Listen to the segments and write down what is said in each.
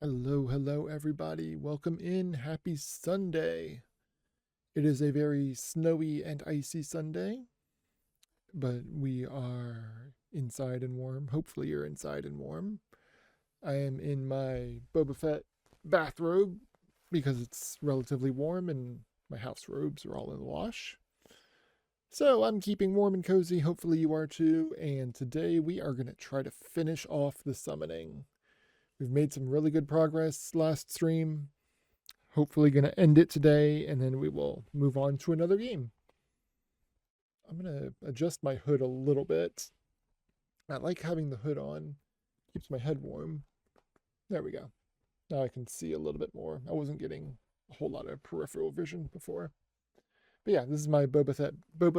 Hello, everybody. Welcome in. Happy Sunday. It is a very snowy and icy Sunday, but we are inside and warm. Hopefully, you're inside and warm. I am in my Boba Fett bathrobe because it's relatively warm and my house robes are all in the wash. So I'm keeping warm and cozy. Hopefully, you are too. And today we are going to try to finish off the summoning. We've made some really good progress last stream. Hopefully going to end it today, and then we will move on to another game. I'm going to adjust my hood a little bit. I like having the hood on. Keeps my head warm. There we go. Now I can see a little bit more. I wasn't getting a whole lot of peripheral vision before. But yeah, this is my Boba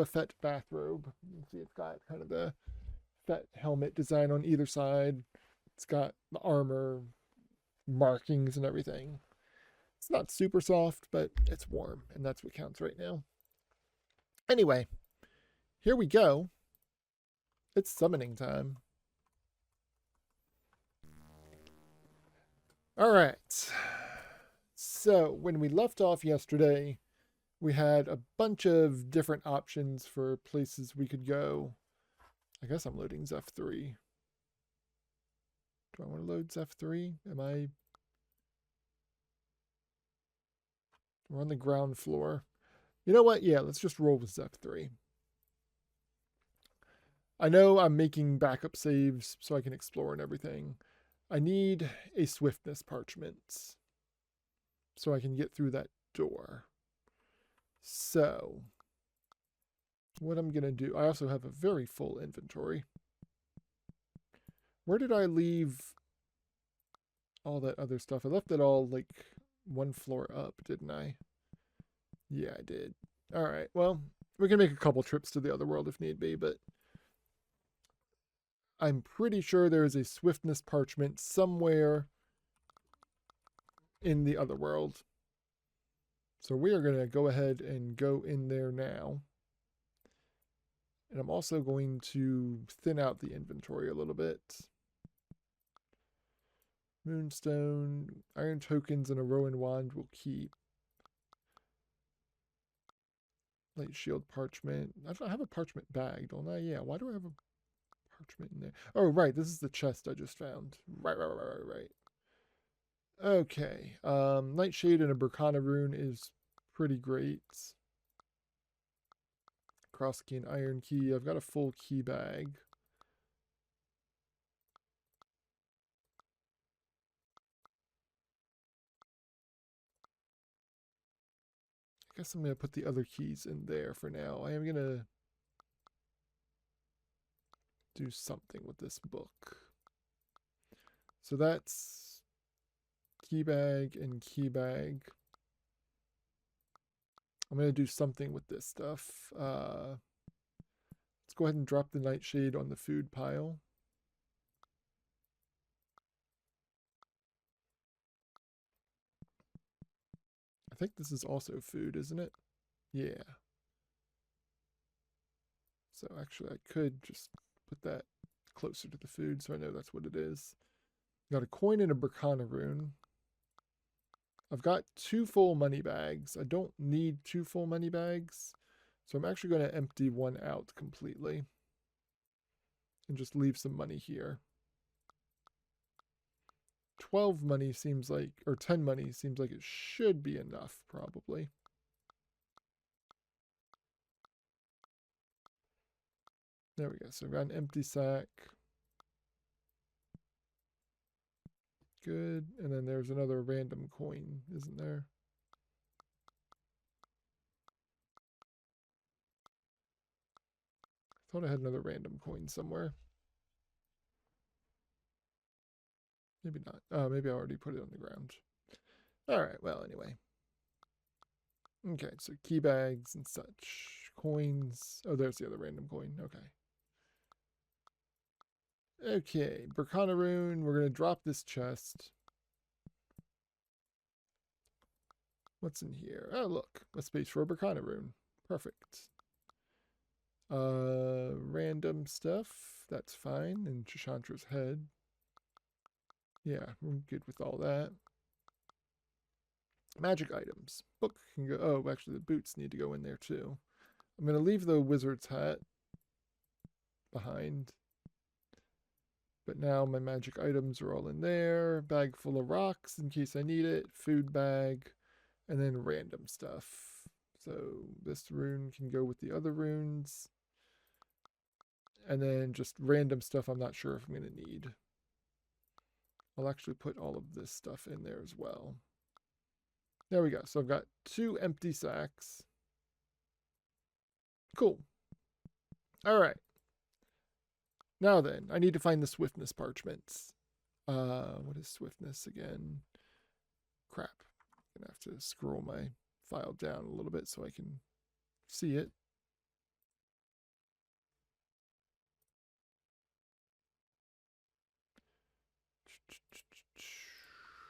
Fett bathrobe. You can see it's got kind of the Fett helmet design on either side. It's got the armor markings and everything. It's not super soft, but it's warm, and that's what counts right now. Anyway, here we go. It's summoning time. All right. So when we left off yesterday, we had a bunch of different options for places we could go. I guess I'm loading Zeph 3. Do I want to load Zeph 3? We're on the ground floor. You know what? Yeah, let's just roll with Zeph 3. I know I'm making backup saves so I can explore and everything. I need a swiftness parchment so I can get through that door. So, what I'm going to do, I also have a very full inventory. Where did I leave all that other stuff? I left it all like one floor up, didn't I? Yeah, I did. All right, well, we can make a couple trips to the other world if need be, but I'm pretty sure there is a swiftness parchment somewhere in the other world. So we are going to go ahead and go in there now. And I'm also going to thin out the inventory a little bit. Moonstone, iron tokens, and a Rowan wand will keep. Light shield parchment. I have a parchment bag, don't I? Yeah, why do I have a parchment in there? Oh, right, this is the chest I just found. Right. Okay, Nightshade and a Berkana rune is pretty great. Cross key and iron key. I've got a full key bag. I guess I'm going to put the other keys in there for now. I am going to do something with this book. So that's key bag and key bag. I'm going to do something with this stuff. Let's go ahead and drop the nightshade on the food pile. I think this is also food, isn't it? Yeah. So actually I could just put that closer to the food so I know that's what it is. Got a coin and a Berkana rune. I've got 2 full money bags. I don't need 2 full money bags. So I'm actually going to empty one out completely. And just leave some money here. 12 money seems like, or 10 money seems like it should be enough, probably. There we go. So I've got an empty sack. Good. And then there's another random coin, isn't there? I thought I had another random coin somewhere. Maybe not. Oh, maybe I already put it on the ground. All right. Well, anyway. Okay. So key bags and such. Coins. Oh, there's the other random coin. Okay. Okay. Berkana rune. We're going to drop this chest. What's in here? Oh, look. A space for a Berkana rune. Perfect. Random stuff. That's fine. And Chashantra's head. Yeah, I'm good with all that. Magic items. Book can go. Oh, actually, the boots need to go in there too. I'm going to leave the wizard's hat behind. But now my magic items are all in there. Bag full of rocks in case I need it. Food bag. And then random stuff. So this rune can go with the other runes. And then just random stuff I'm not sure if I'm going to need. I'll actually put all of this stuff in there as well. There we go. So I've got 2 empty sacks. Cool. All right. Now then, I need to find the swiftness parchments. What is swiftness again? Crap. I'm going to have to scroll my file down a little bit so I can see it.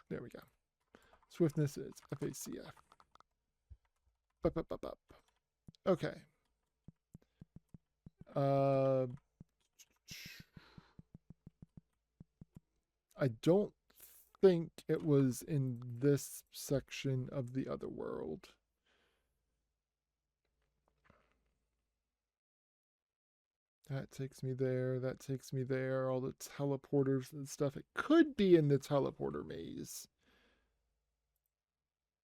There we go. Swiftness is FACF. Up. Okay. I don't think it was in this section of the other world. That takes me there. That takes me there. All the teleporters and stuff. It could be in the teleporter maze.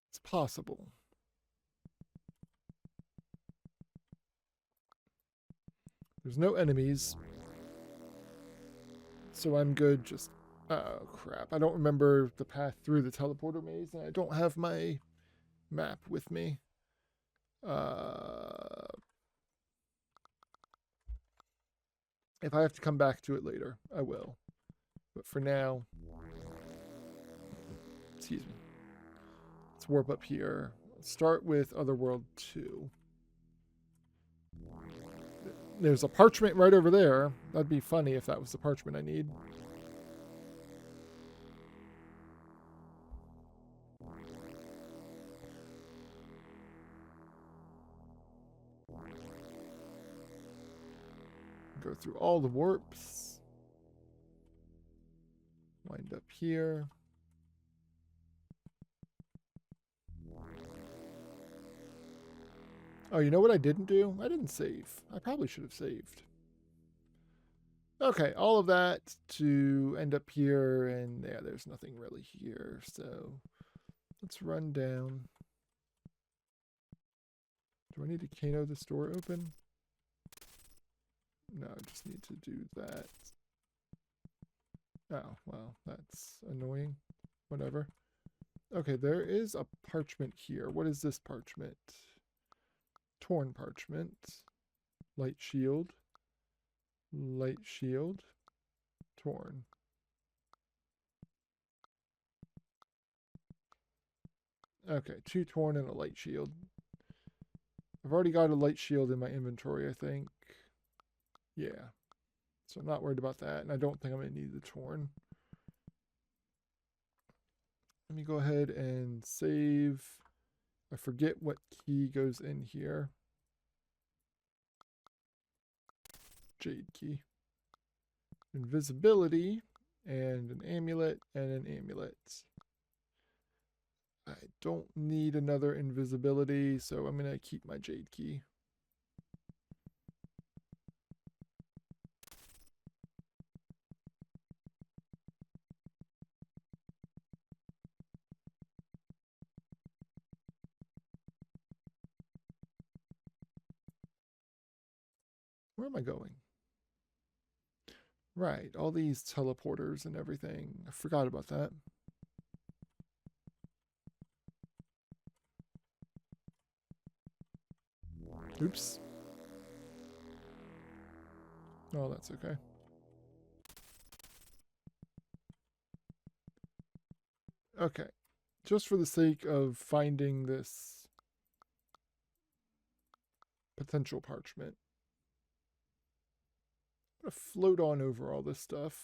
It's possible. There's no enemies. So I'm good. Just... Oh, crap. I don't remember the path through the teleporter maze, and I don't have my map with me. If I have to come back to it later, I will. But for now... Excuse me. Let's warp up here. Let's start with Otherworld 2. There's a parchment right over there. That'd be funny if that was the parchment I need. Go through all the warps. Wind up here. Oh, you know what I didn't do? I didn't save. I probably should have saved. Okay, all of that to end up here, and yeah, there's nothing really here, so let's run down. Do I need to Kano this door open? No, I just need to do that. Oh, well, that's annoying. Whatever. Okay, there is a parchment here. What is this parchment? Torn parchment. Light shield. Light shield. Torn. Okay, 2 torn and a light shield. I've already got a light shield in my inventory, I think. Yeah. So I'm not worried about that, and I don't think I'm going to need the torn. Let me go ahead and save. I forget what key goes in here. Jade key. Invisibility, and an amulet, and an amulet. I don't need another invisibility, so I'm going to keep my jade key. Where am I going? Right, all these teleporters and everything. I forgot about that. Oops. Oh, that's okay. Okay. Just for the sake of finding this potential parchment, I'm going to float on over all this stuff.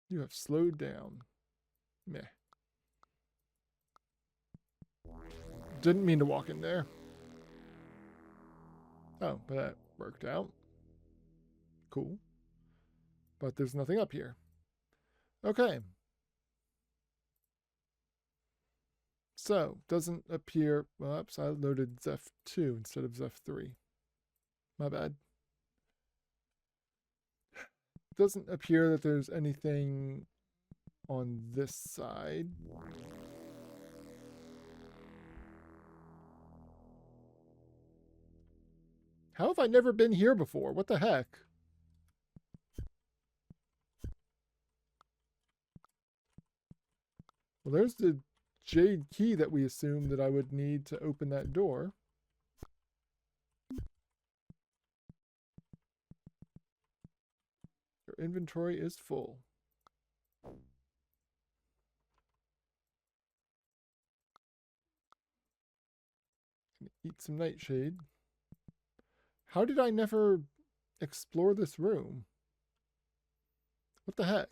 You have slowed down. Meh. Didn't mean to walk in there. Oh, but that worked out. Cool. But there's nothing up here. Okay. So, doesn't appear... Oops, I loaded Zeph 2 instead of Zeph 3. My bad. Doesn't appear that there's anything on this side. How have I never been here before? What the heck? Well, there's the jade key that we assumed that I would need to open that door. Your inventory is full. Eat some nightshade. How did I never explore this room? What the heck?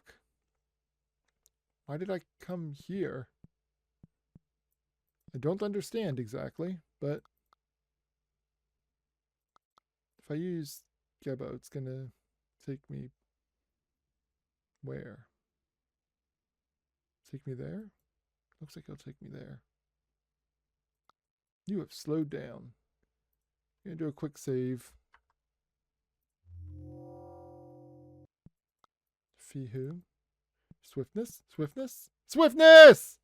Why did I come here? I don't understand exactly, but if I use Gebo, it's gonna take me where? Take me there? Looks like it'll take me there. You have slowed down. I'm gonna do a quick save. Fihu. Swiftness? Swiftness? Swiftness!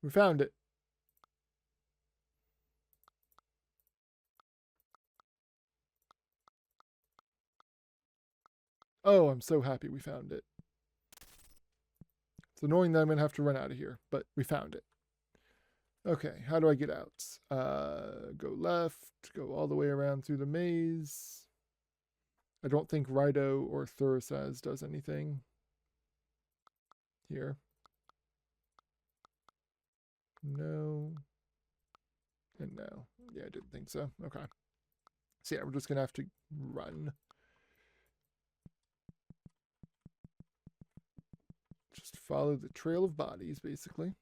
We found it. Oh, I'm so happy we found it. It's annoying that I'm going to have to run out of here, but we found it. Okay, how do I get out? Go left, go all the way around through the maze. I don't think Rido or Thurasaz does anything here. No. And no. Yeah, I didn't think so. Okay. So yeah, we're just going to have to run. Just follow the trail of bodies, basically.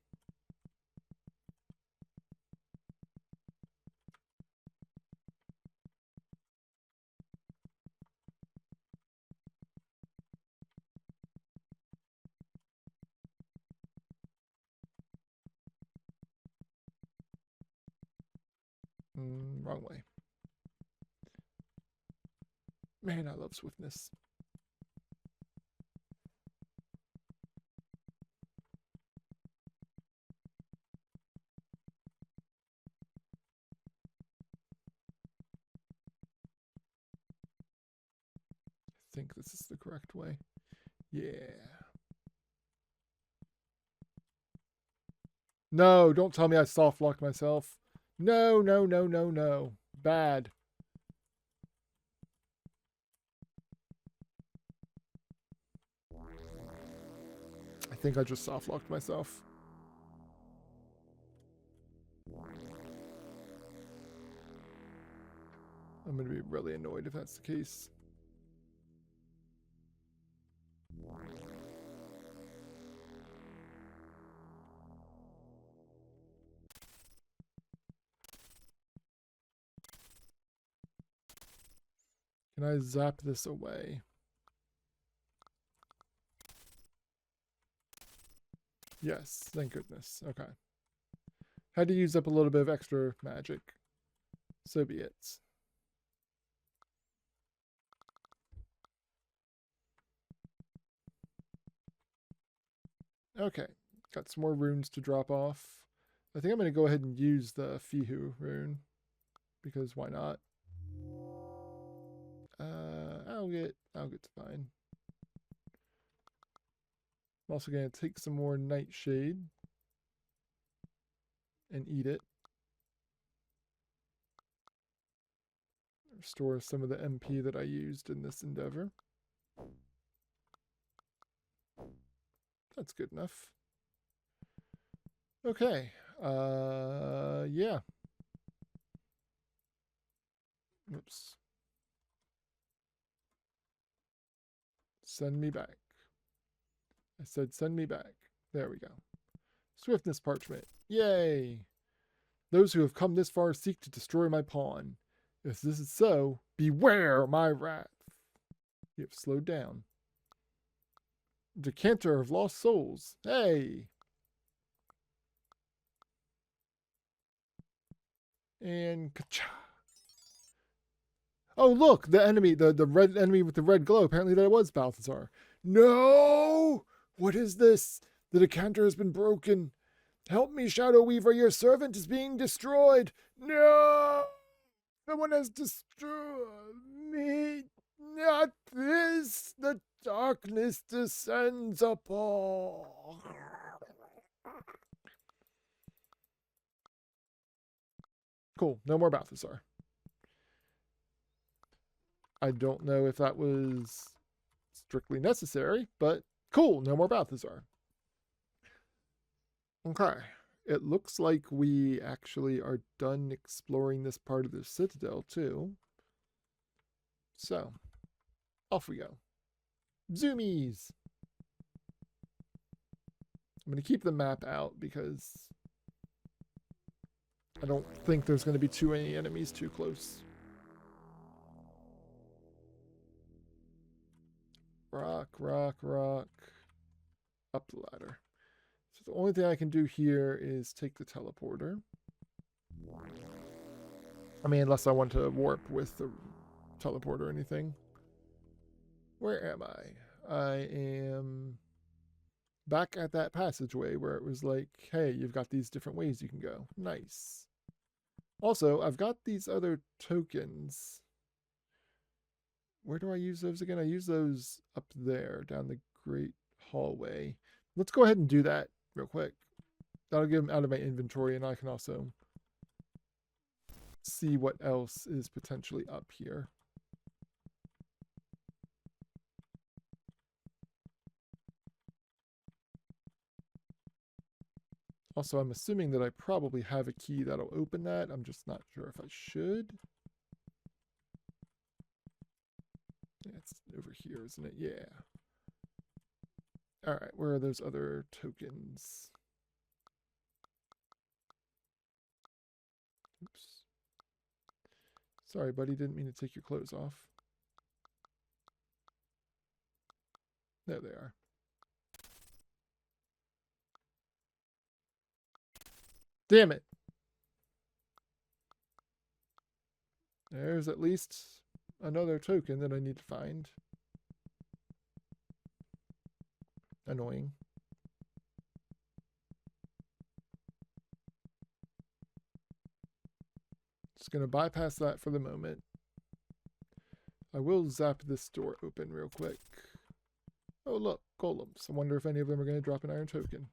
Wrong way. Man, I love swiftness. I think this is the correct way. Yeah. No, don't tell me I soft locked myself. No, no, no, no, no. Bad. I think I just soft locked myself. I'm going to be really annoyed if that's the case. Can I zap this away? Yes, thank goodness. Okay. Had to use up a little bit of extra magic. So be it. Okay, got some more runes to drop off. I think I'm going to go ahead and use the Fihu rune, because why not? I'll get fine. I'm also going to take some more nightshade and eat it. Restore some of the MP that I used in this endeavor. That's good enough. Okay. Yeah. Oops. Send me back. I said send me back. There we go. Swiftness parchment. Yay! Those who have come this far seek to destroy my pawn. If this is so, beware my wrath. You have slowed down. Decanter of lost souls. Hey! And ka-cha. Oh, look! The enemy, the red enemy with the red glow. Apparently that was Balthazar. No! What is this? The decanter has been broken. Help me, Shadow Weaver. Your servant is being destroyed. No! Someone has destroyed me. Not this. The darkness descends upon. Cool. No more Balthazar. I don't know if that was strictly necessary, but cool. No more Balthazar. Okay. It looks like we actually are done exploring this part of the citadel, too. So, off we go. Zoomies! I'm going to keep the map out because I don't think there's going to be too many enemies too close. Rock, rock, rock. Up the ladder. So the only thing I can do here is take the teleporter. I mean, unless I want to warp with the teleporter or anything. Where am I? I am back at that passageway where it was like, hey, you've got these different ways you can go. Nice. Also, I've got these other tokens. Where do I use those again? I use those up there, down the great hallway. Let's go ahead and do that real quick. That'll get them out of my inventory, and I can also see what else is potentially up here. Also, I'm assuming that I probably have a key that'll open that. I'm just not sure if I should. It's over here, isn't it? Yeah. All right, where are those other tokens? Oops. Sorry, buddy, didn't mean to take your clothes off. There they are. Damn it. There's at least another token that I need to find. Annoying. Just going to bypass that for the moment. I will zap this door open real quick. Oh, look, golems. I wonder if any of them are going to drop an iron token.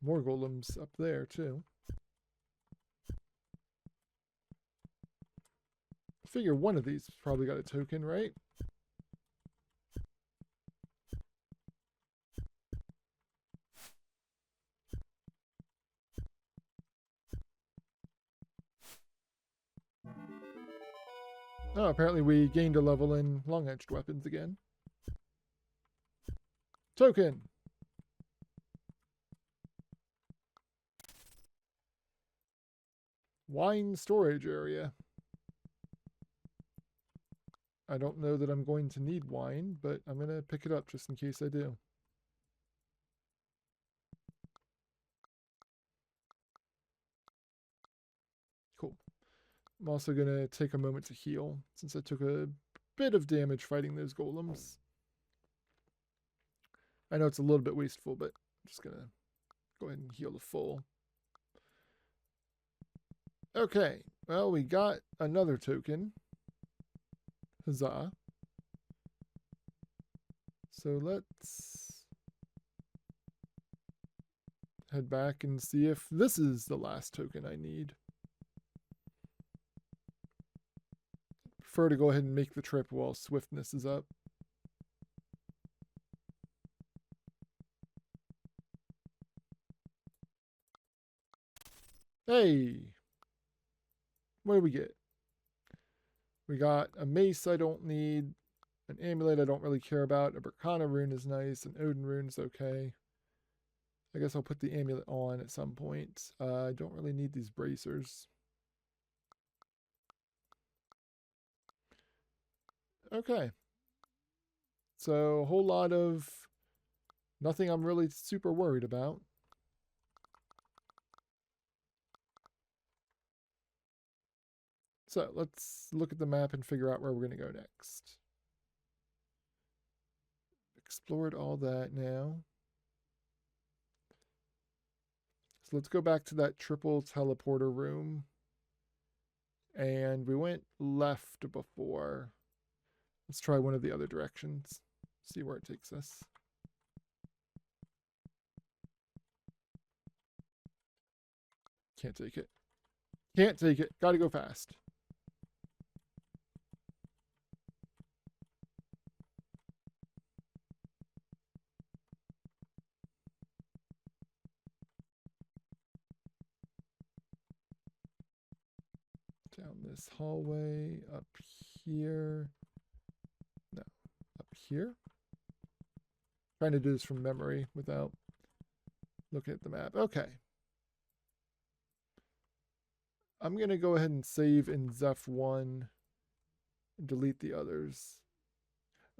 More golems up there, too. I figure one of these probably got a token, right? Oh, apparently we gained a level in long-edged weapons again. Token! Wine storage area. I don't know that I'm going to need wine, but I'm going to pick it up just in case I do. Cool. I'm also going to take a moment to heal, since I took a bit of damage fighting those golems. I know it's a little bit wasteful, but I'm just going to go ahead and heal to full. Okay, well, we got another token. Huzzah. So let's head back and see if this is the last token I need. Prefer to go ahead and make the trip while swiftness is up. Hey! What do we get? We got a mace I don't need, An amulet I don't really care about. A Berkana rune is nice. An Odin rune is okay. I guess I'll put the amulet on at some point. I don't really need these bracers. Okay. So a whole lot of nothing I'm really super worried about. So let's look at the map and figure out where we're going to go next. Explored all that now. So let's go back to that triple teleporter room. And we went left before. Let's try one of the other directions. See where it takes us. Can't take it. Can't take it. Gotta go fast. Down this hallway, up here. No, up here. Trying to do this from memory without looking at the map. Okay. I'm going to go ahead and save in Zeph 1 and delete the others.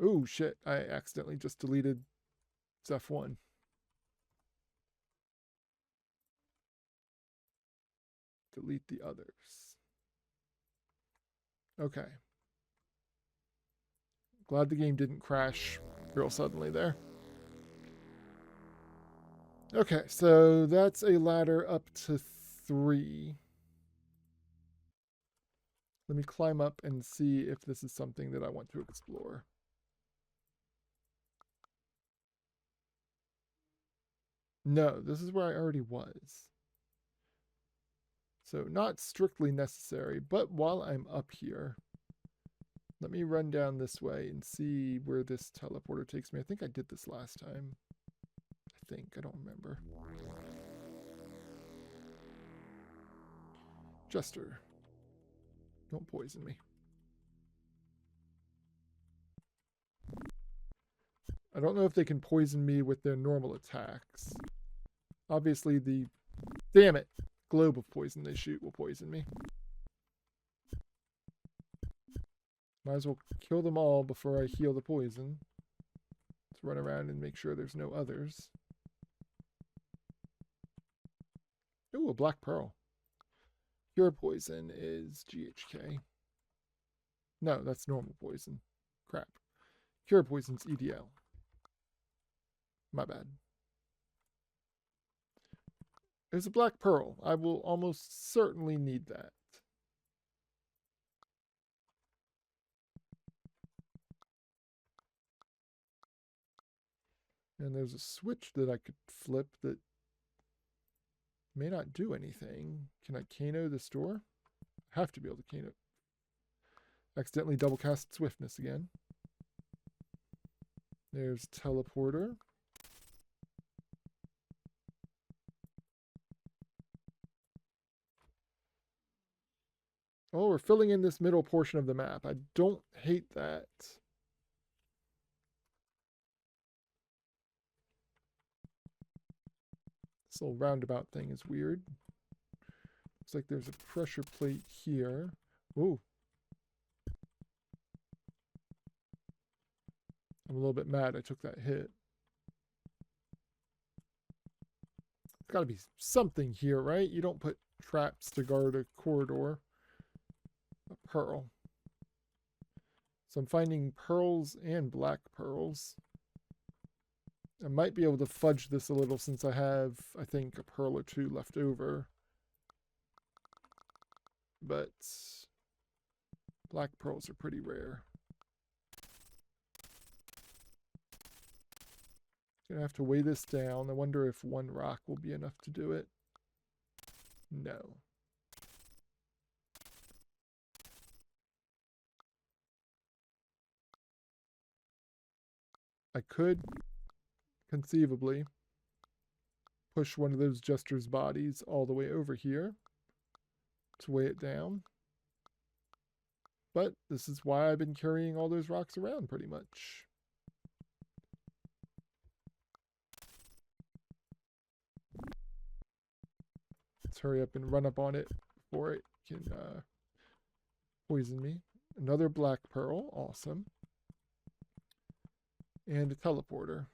Oh, shit. I accidentally just deleted Zeph 1. Delete the others. Okay. Glad the game didn't crash real suddenly there. Okay, so that's a ladder up to 3. Let me climb up and see if this is something that I want to explore. No, this is where I already was. So not strictly necessary, but while I'm up here, let me run down this way and see where this teleporter takes me. I think I did this last time. I don't remember. Jester. Don't poison me. I don't know if they can poison me with their normal attacks. Obviously the... Damn it! Globe of poison they shoot will poison me. Might as well kill them all before I heal the poison. Let's run around and make sure there's no others. Ooh, a black pearl. Pure poison is GHK. No, that's normal poison. Crap. Cure poison's EDL. My bad. There's a black pearl. I will almost certainly need that. And there's a switch that I could flip that may not do anything. Can I Kano this door? I have to be able to Kano. Accidentally double cast swiftness again. There's teleporter. Oh, we're filling in this middle portion of the map. I don't hate that. This little roundabout thing is weird. Looks like there's a pressure plate here. Ooh. I'm a little bit mad I took that hit. There's got to be something here, right? You don't put traps to guard a corridor. A pearl. So I'm finding pearls and black pearls. I might be able to fudge this a little since I have, I think, a pearl or 2 left over. But black pearls are pretty rare. Gonna have to weigh this down. I wonder if 1 rock will be enough to do it. No. I could conceivably push one of those jester's bodies all the way over here to weigh it down. But this is why I've been carrying all those rocks around pretty much. Let's hurry up and run up on it before it can poison me. Another black pearl. Awesome. And a teleporter.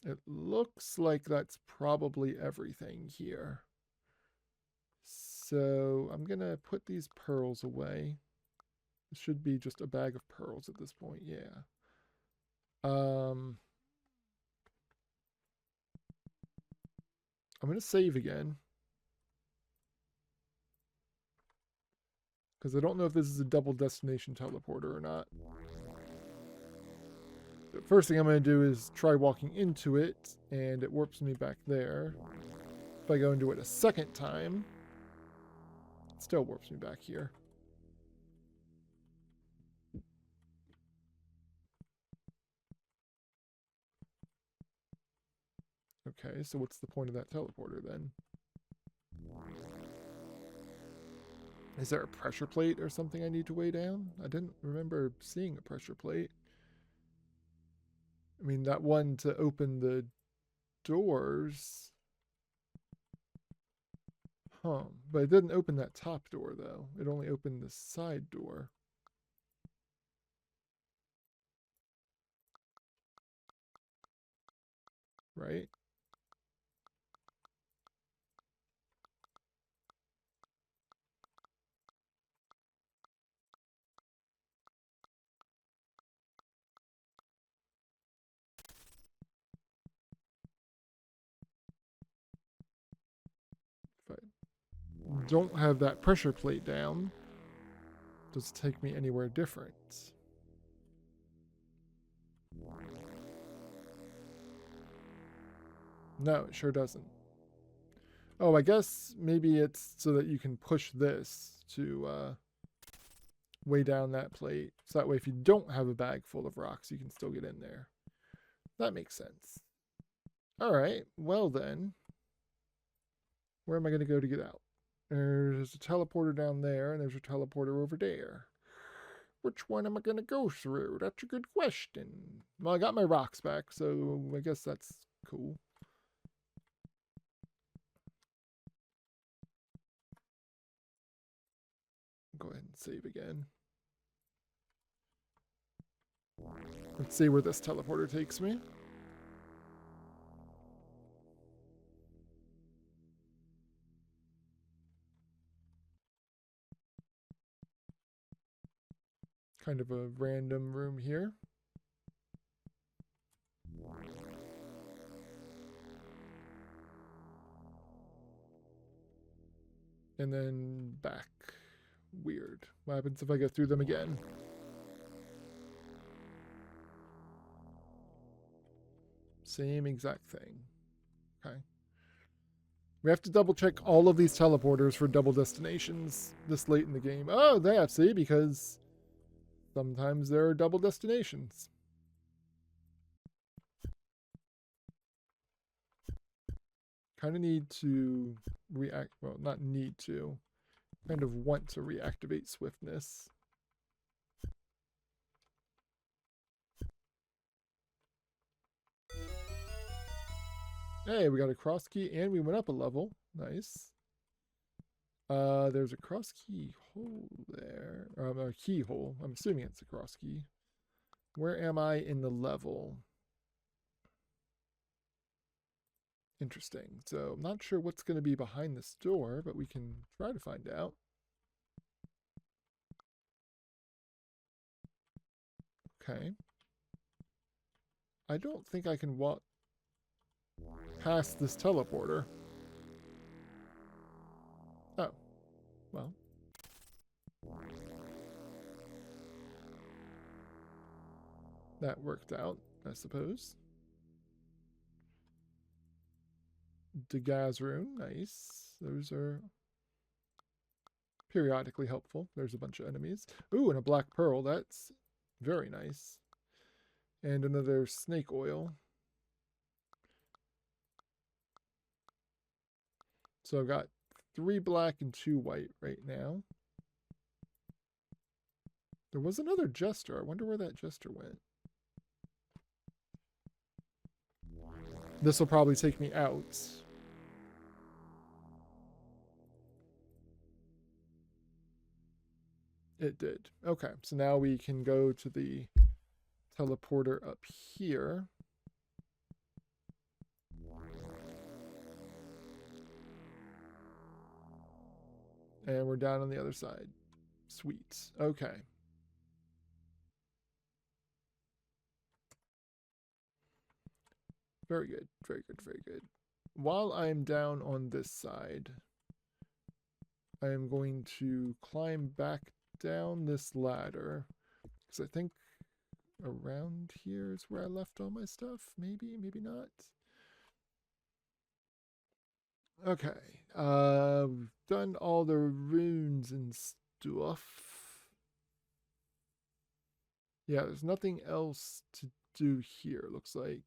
It looks like that's probably everything here. So I'm going to put these pearls away. It should be just a bag of pearls at this point. Yeah. I'm going to save again. Because I don't know if this is a double destination teleporter or not. The first thing I'm going to do is try walking into it, and it warps me back there. If I go into it a second time, it still warps me back here. Okay, so what's the point of that teleporter then? Is there a pressure plate or something I need to weigh down? I didn't remember seeing a pressure plate. I mean, that one to open the doors. Huh. But it didn't open that top door, though. It only opened the side door. Right? If I don't have that pressure plate down, does it take me anywhere different? No, it sure doesn't. Oh, I guess maybe it's so that you can push this to weigh down that plate. So that way if you don't have a bag full of rocks, you can still get in there. That makes sense. All right, well then. Where am I going to go to get out? There's a teleporter down there, and there's a teleporter over there. Which one am I going to go through? That's a good question. Well, I got my rocks back, so I guess that's cool. Go ahead and save again. Let's see where this teleporter takes me. Kind of a random room here. And then back. Weird. What happens if I go through them again? Same exact thing. Okay. We have to double check all of these teleporters for double destinations this late in the game. Oh, yeah, see, because sometimes there are double destinations. Kind of need to react, well, not need to, kind of want to reactivate swiftness. Hey, we got a cross key and we went up a level. Nice. There's a cross key hole there. A keyhole. I'm assuming it's a cross key. Where am I in the level? Interesting. So I'm not sure what's going to be behind this door, but we can try to find out. Okay. I don't think I can walk past this teleporter. Oh. Well. That worked out, I suppose. Degaz rune, nice. Those are periodically helpful. There's a bunch of enemies. Ooh, and a black pearl. That's very nice. And another snake oil. So I've got 3 black and 2 white right now. There was another jester. I wonder where that jester went. This will probably take me out. It did. Okay, so now we can go to the teleporter up here. And we're down on the other side. Sweet. Okay. Very good. Very good. Very good. While I'm down on this side, I am going to climb back down this ladder. Because I think around here is where I left all my stuff. Maybe, maybe not. Okay. We've done all the runes and stuff. Yeah, there's nothing else to do here, looks like.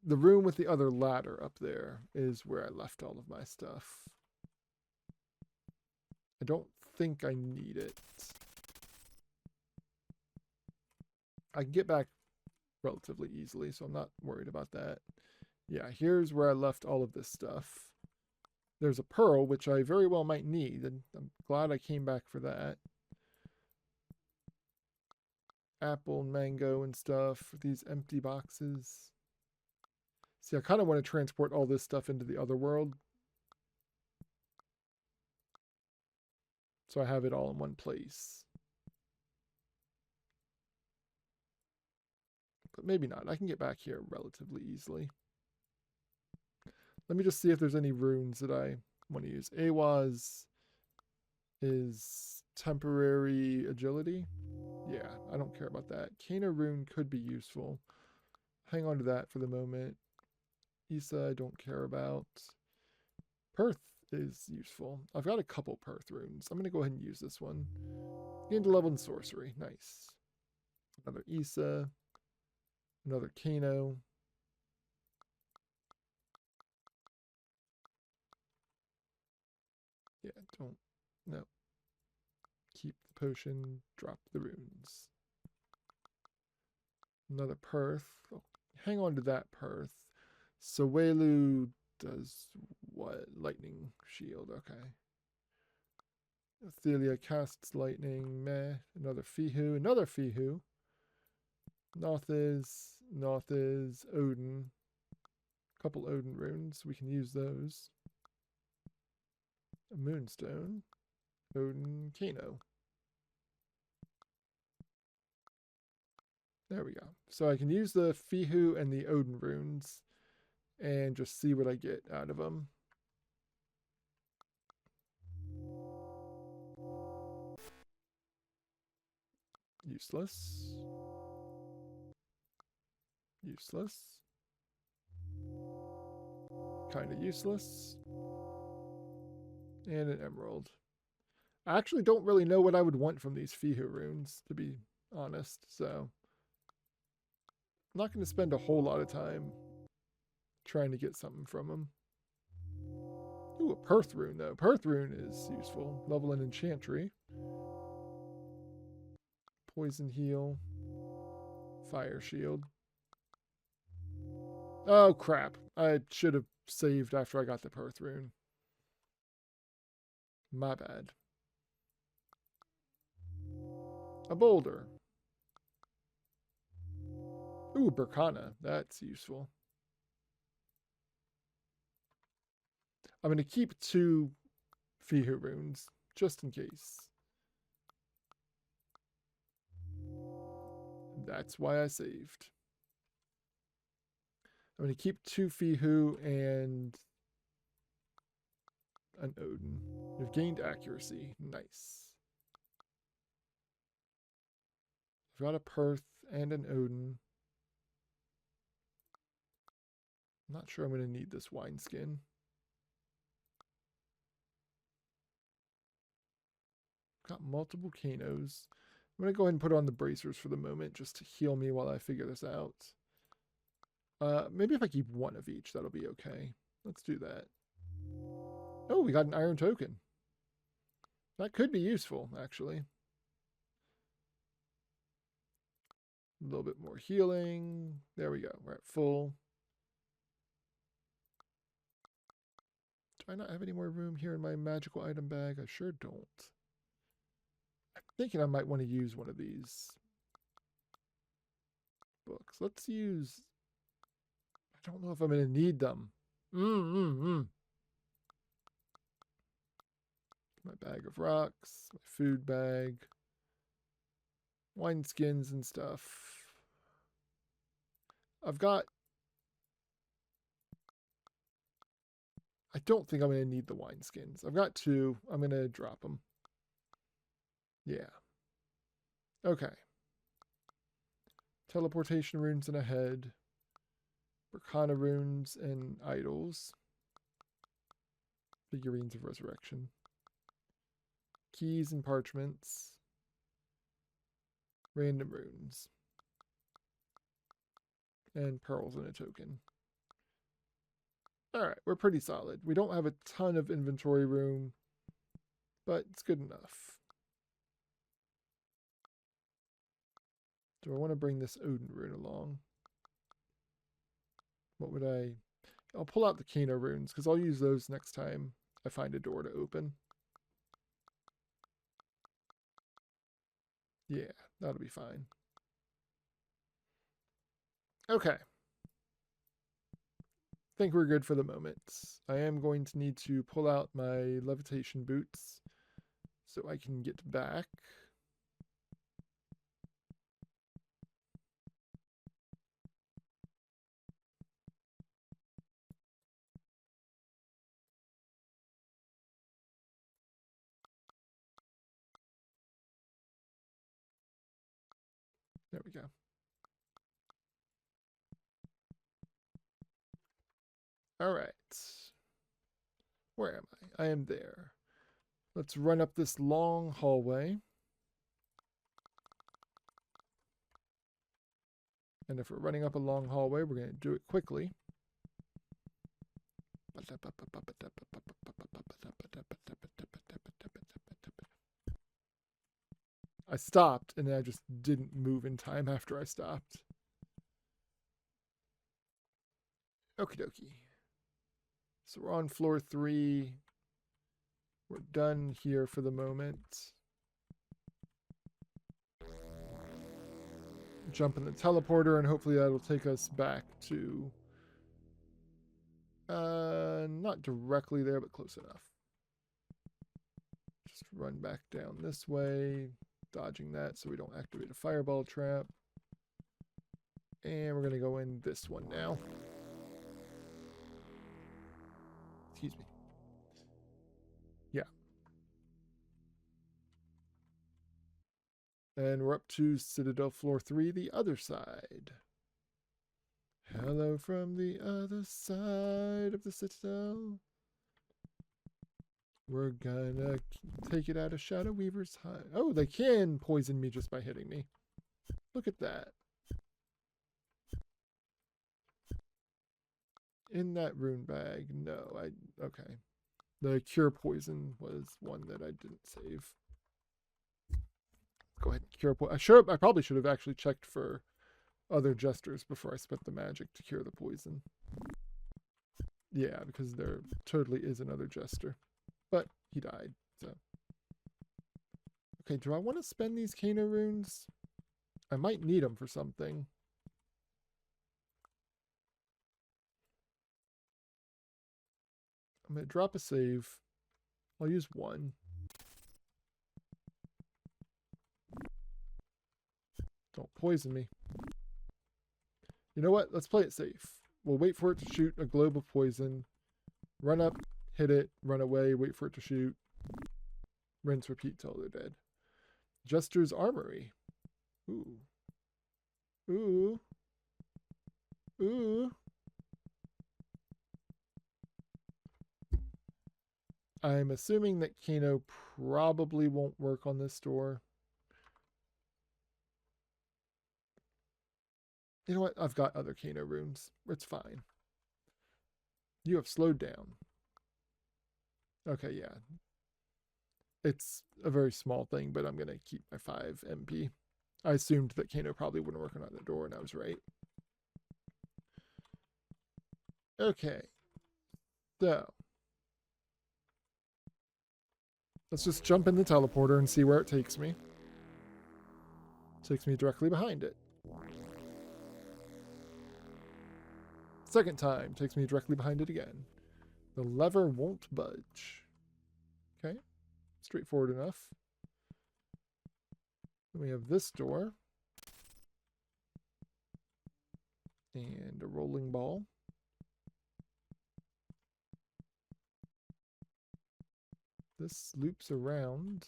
The room with the other ladder up there is where I left all of my stuff. I don't think I need it. I can get back relatively easily, so I'm not worried about that. Yeah, here's where I left all of this stuff. There's a pearl, which I very well might need, and I'm glad I came back for that. Apple and mango and stuff, these empty boxes. See, I kind of want to transport all this stuff into the other world. So I have it all in one place. But maybe not. I can get back here relatively easily. Let me just see if there's any runes that I want to use. Awaz is temporary agility. Yeah, I don't care about that. Kano rune could be useful. Hang on to that for the moment. Issa, I don't care about. Perth is useful. I've got a couple Perth runes. I'm going to go ahead and use this one. Gained a level in sorcery. Nice. Another Issa. Another Kano. Yeah, don't. No. Keep the potion. Drop the runes. Another Perth. Oh, hang on to that Perth. Sowelu does what? Lightning shield. Okay. Athelia casts lightning. Meh. Another Fihu. Another Fihu. Nothiz. Odin. Couple Odin runes. We can use those. A Moonstone. Odin. Kano. There we go. So I can use the Fihu and the Odin runes and just see what I get out of them. Useless. Useless. Kind of useless. And an emerald. I actually don't really know what I would want from these Fihu runes, to be honest, so I'm not going to spend a whole lot of time trying to get something from them. Ooh, a Perth rune, though. Perth rune is useful. Level an enchantry. Poison heal. Fire shield. Oh, crap. I should have saved after I got the Perth rune. My bad. A boulder. Ooh, Berkana. That's useful. I'm going to keep 2 Fihu runes, just in case. That's why I saved. I'm going to keep 2 Fihu and an Odin. You've gained accuracy. Nice. I've got a Perth and an Odin. I'm not sure I'm going to need this wineskin. Got multiple Kanos. I'm going to go ahead and put on the bracers for the moment just to heal me while I figure this out. Maybe if I keep 1 of each, that'll be okay. Let's do that. Oh, we got an iron token. That could be useful, actually. A little bit more healing. There we go. We're at full. Do I not have any more room here in my magical item bag? I sure don't. I'm thinking I might want to use one of these books. Let's use... I don't know if I'm going to need them. My bag of rocks, my food bag, wine skins and stuff. I've got... I don't think I'm going to need the wine skins. I've got 2. I'm going to drop them. Yeah. Okay. Teleportation runes and a head. Berkana runes and idols. Figurines of resurrection. Keys and parchments. Random runes. And pearls and a token. Alright, we're pretty solid. We don't have a ton of inventory room, but it's good enough. Do I want to bring this Odin rune along? What would I... I'll pull out the Kano runes, because I'll use those next time I find a door to open. Yeah, that'll be fine. Okay. I think we're good for the moment. I am going to need to pull out my levitation boots so I can get back. There we go. All right. Where am I? I am there. Let's run up this long hallway. And if we're running up a long hallway, we're going to do it quickly. I stopped, and then I just didn't move in time after I stopped. Okie dokie. So we're on floor 3. We're done here for the moment. Jump in the teleporter, and hopefully that'll take us back to... not directly there, but close enough. Just run back down this way, dodging that so we don't activate a fireball trap. And we're going to go in this one now. Excuse me. Yeah. And we're up to Citadel floor 3, the other side. Hello from the other side of the Citadel. We're gonna take it out of Shadow Weaver's hide. Oh, they can poison me just by hitting me. Look at that. In that rune bag. No, okay. The cure poison was one that I didn't save. Go ahead and cure poison. I probably should have actually checked for other jesters before I spent the magic to cure the poison. Yeah, because there totally is another jester. But he died, so. Okay, do I want to spend these Kano runes? I might need them for something. I'm going to drop a save. I'll use 1. Don't poison me. You know what? Let's play it safe. We'll wait for it to shoot a globe of poison. Run up, hit it, run away, wait for it to shoot. Rinse, repeat till they're dead. Jester's Armory. Ooh. Ooh. Ooh. I'm assuming that Kano probably won't work on this door. You know what? I've got other Kano runes. It's fine. You have slowed down. Okay, yeah. It's a very small thing, but I'm going to keep my 5 MP. I assumed that Kano probably wouldn't work on that door, and I was right. Okay. So, let's just jump in the teleporter and see where it takes me. It takes me directly behind it. Second time, takes me directly behind it again. The lever won't budge. Okay, straightforward enough. Then we have this door. And a rolling ball. This loops around.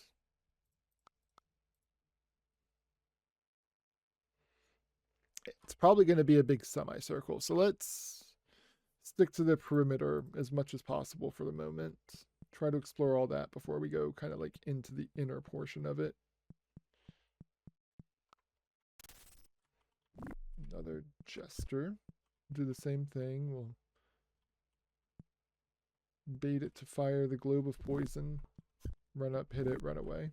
It's probably going to be a big semicircle, so let's stick to the perimeter as much as possible for the moment. Try to explore all that before we go kind of like into the inner portion of it. Another jester. Do the same thing. We'll bait it to fire the globe of poison. Run up, hit it, run away.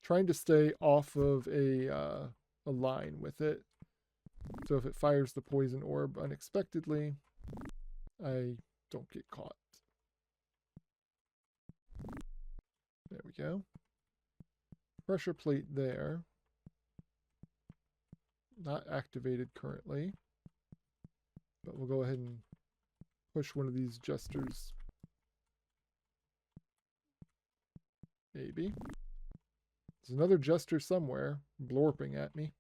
Trying to stay off of a line with it. So if it fires the poison orb unexpectedly, I don't get caught. There we go. Pressure plate there. Not activated currently. But we'll go ahead and push one of these jesters. Maybe. There's another jester somewhere blorping at me.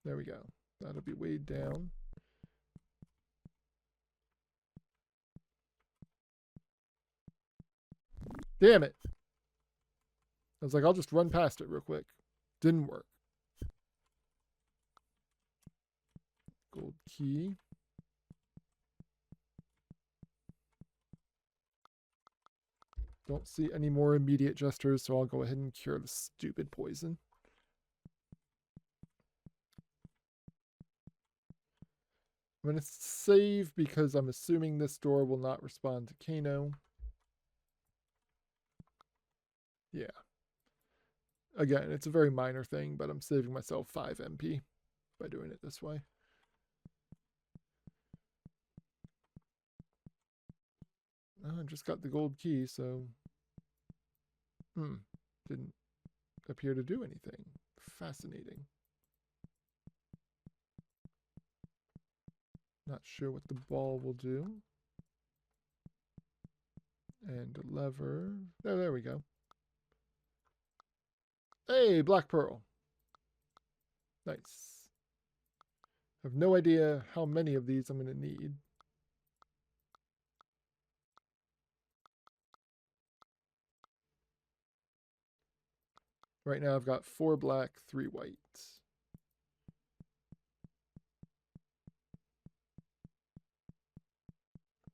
There we go. That'll be weighed down. Damn it. I was like, I'll just run past it real quick. Didn't work. Gold key. Don't see any more immediate jesters, so I'll go ahead and cure the stupid poison. I'm going to save because I'm assuming this door will not respond to Kano. Yeah. Again, it's a very minor thing, but I'm saving myself 5 MP by doing it this way. Oh, I just got the gold key, so... Didn't appear to do anything. Fascinating. Not sure what the ball will do. And a lever. Oh, there we go. Hey, black pearl. Nice. I have no idea how many of these I'm going to need. Right now I've got 4 black, 3 white.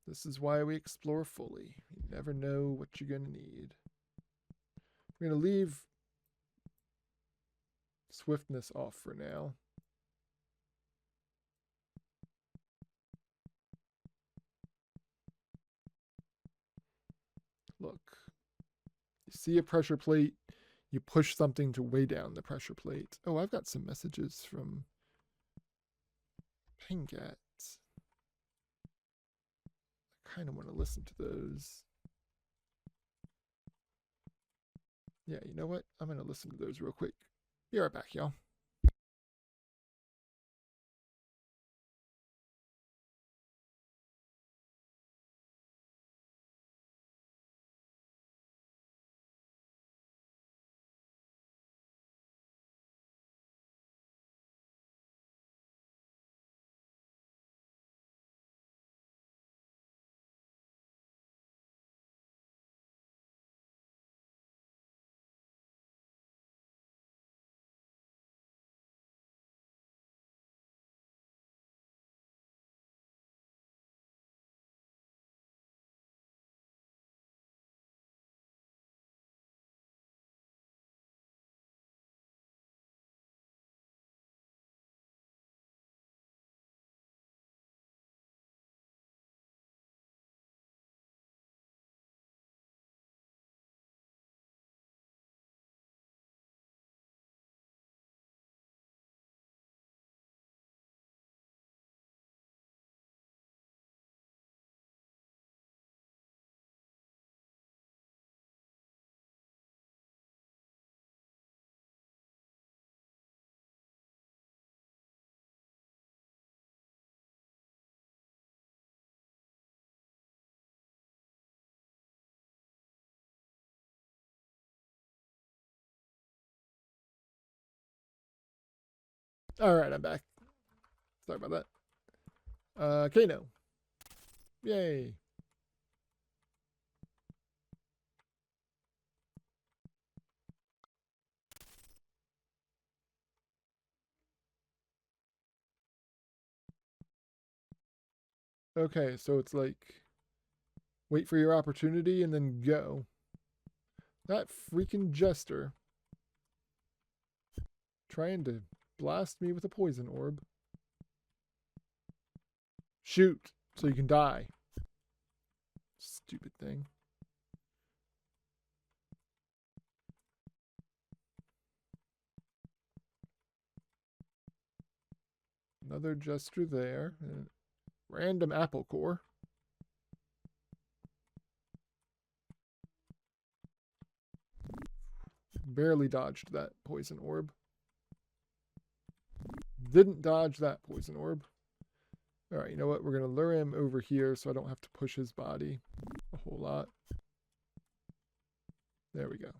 This is why we explore fully. You never know what you're going to need. We're going to leave swiftness off for now. Look. You see a pressure plate. You push something to weigh down the pressure plate. Oh, I've got some messages from Pingat. I kind of want to listen to those. Yeah, you know what? I'm going to listen to those real quick. Be right back, y'all. Alright, I'm back. Sorry about that. Kano. Yay. Okay, so it's like wait for your opportunity and then go. That freaking jester trying to blast me with a poison orb. Shoot, so you can die. Stupid thing. Another jester there. Random apple core. Barely dodged that poison orb. Didn't dodge that poison orb. Alright, you know what? We're going to lure him over here so I don't have to push his body a whole lot. There we go.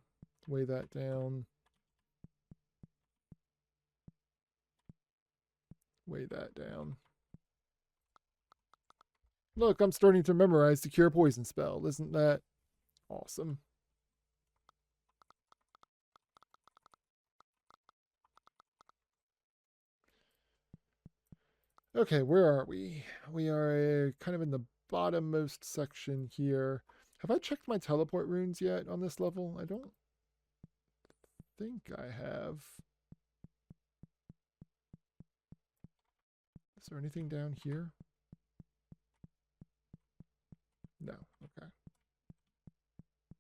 Weigh that down. Weigh that down. Look, I'm starting to memorize the cure poison spell. Isn't that awesome? Okay, where are we? We are kind of in the bottommost section here. Have I checked my teleport runes yet on this level? I don't think I have. Is there anything down here? No, okay.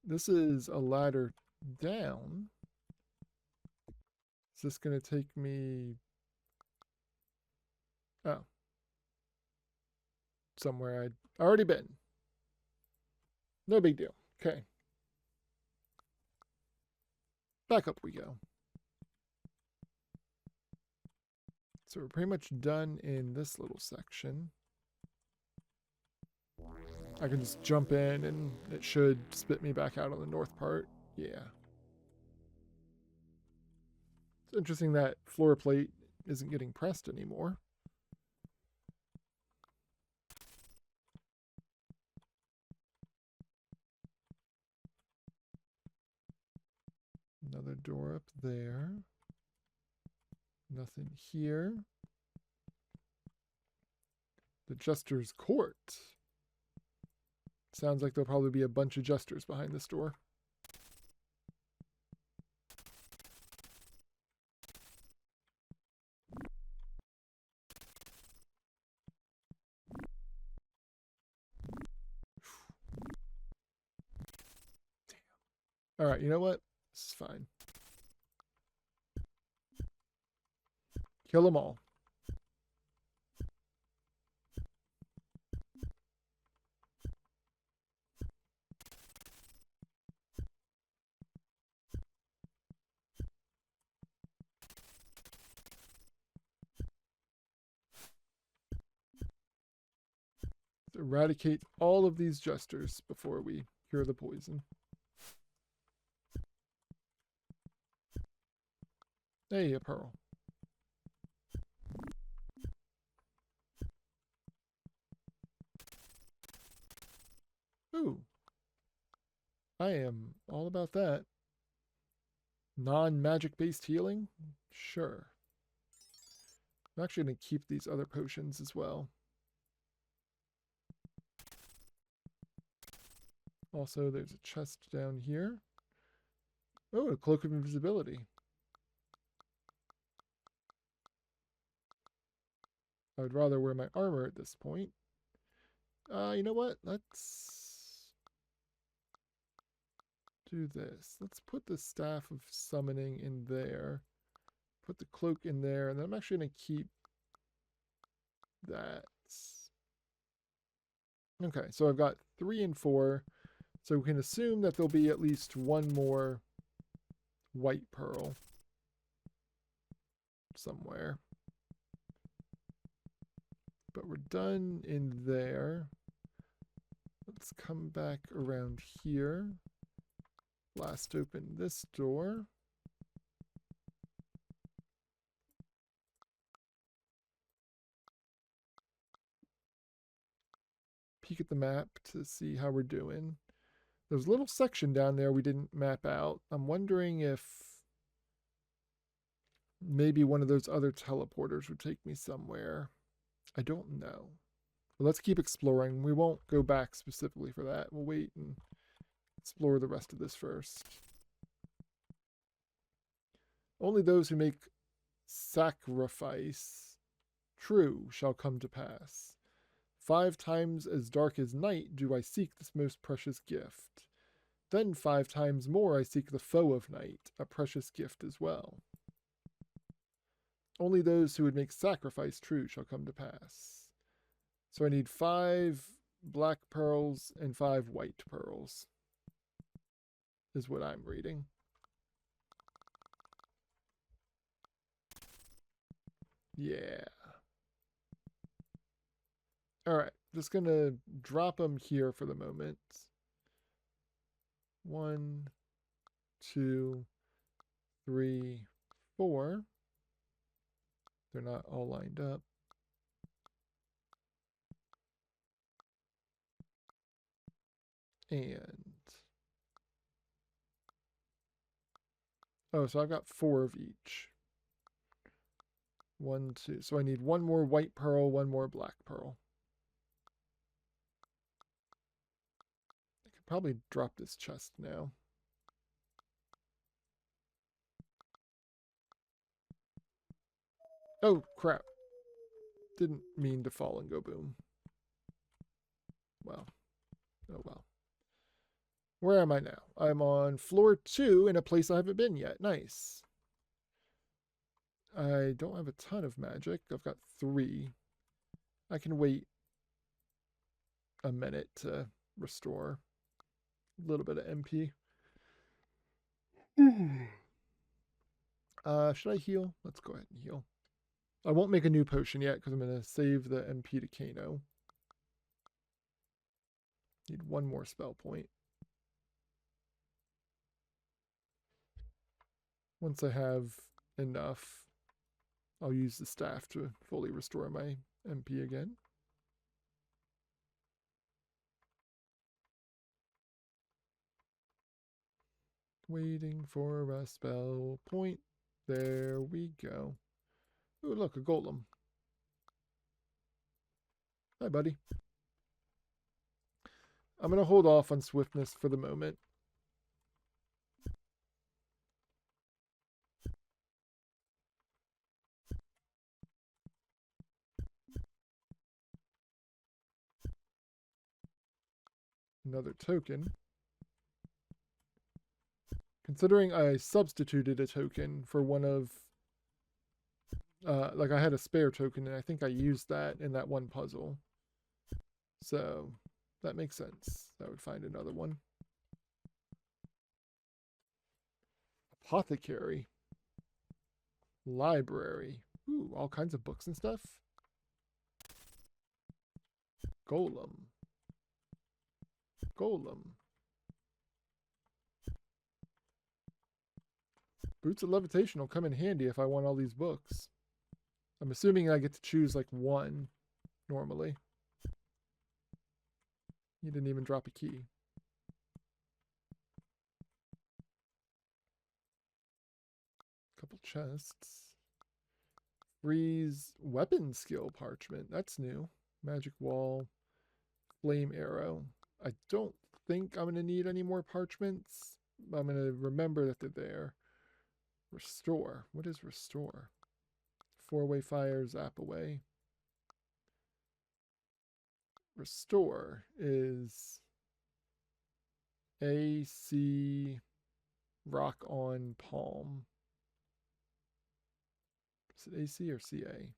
This is a ladder down. Is this going to take me... Oh. Somewhere I'd already been. No big deal. Okay. Back up we go. So we're pretty much done in this little section. I can just jump in and it should spit me back out on the north part. Yeah. It's interesting that floor plate isn't getting pressed anymore. Another door up there. Nothing here. The Jester's Court. Sounds like there'll probably be a bunch of jesters behind this door. Damn. Alright, you know what? This is fine. Kill them all. Eradicate all of these jesters before we cure the poison. Hey, a pearl. Ooh. I am all about that. Non-magic based healing? Sure. I'm actually going to keep these other potions as well. Also, there's a chest down here. Oh, a cloak of invisibility. I would rather wear my armor at this point. You know what? Let's do this. Let's put the Staff of Summoning in there. Put the cloak in there, and then I'm actually going to keep that. Okay, so I've got 3 and 4. So we can assume that there'll be at least one more white pearl somewhere. But we're done in there. Let's come back around here. Blast open this door. peek at the map to see how we're doing. There's a little section down there we didn't map out. I'm wondering if maybe one of those other teleporters would take me somewhere. I don't know. But let's keep exploring. We won't go back specifically for that. We'll wait and explore the rest of this first. Only those who make sacrifice true shall come to pass. 5 times as dark as night do I seek this most precious gift. Then 5 times more I seek the foe of night, a precious gift as well. Only those who would make sacrifice true shall come to pass. So I need 5 black pearls and 5 white pearls, is what I'm reading. Yeah. Alright, just gonna drop them here for the moment. 1, 2, 3, 4. They're not all lined up. And oh, so I've got 4 of each. 1, 2. So I need 1 more white pearl, 1 more black pearl. I could probably drop this chest now. Oh, crap. Didn't mean to fall and go boom. Well. Oh, well. Where am I now? I'm on floor 2 in a place I haven't been yet. Nice. I don't have a ton of magic. I've got 3. I can wait a minute to restore a little bit of MP. Should I heal? Let's go ahead and heal. I won't make a new potion yet because I'm going to save the MP to Kano. Need 1 more spell point. Once I have enough, I'll use the staff to fully restore my MP again. Waiting for a spell point. There we go. Ooh, look, a golem. Hi, buddy. I'm going to hold off on swiftness for the moment. Another token. Considering I substituted a token for one of, like I had a spare token and I think I used that in that one puzzle. So that makes sense. I would find another one. Apothecary. Library. Ooh, all kinds of books and stuff. Golem. Golem. Boots of Levitation will come in handy if I want all these books. I'm assuming I get to choose like 1 normally. You didn't even drop a key. Couple chests. Freeze weapon skill parchment. That's new. Magic wall. Flame arrow. I don't think I'm going to need any more parchments. I'm going to remember that they're there. Restore. What is restore? 4-way fire, zap away. Restore is AC rock on palm. Is it AC or CA?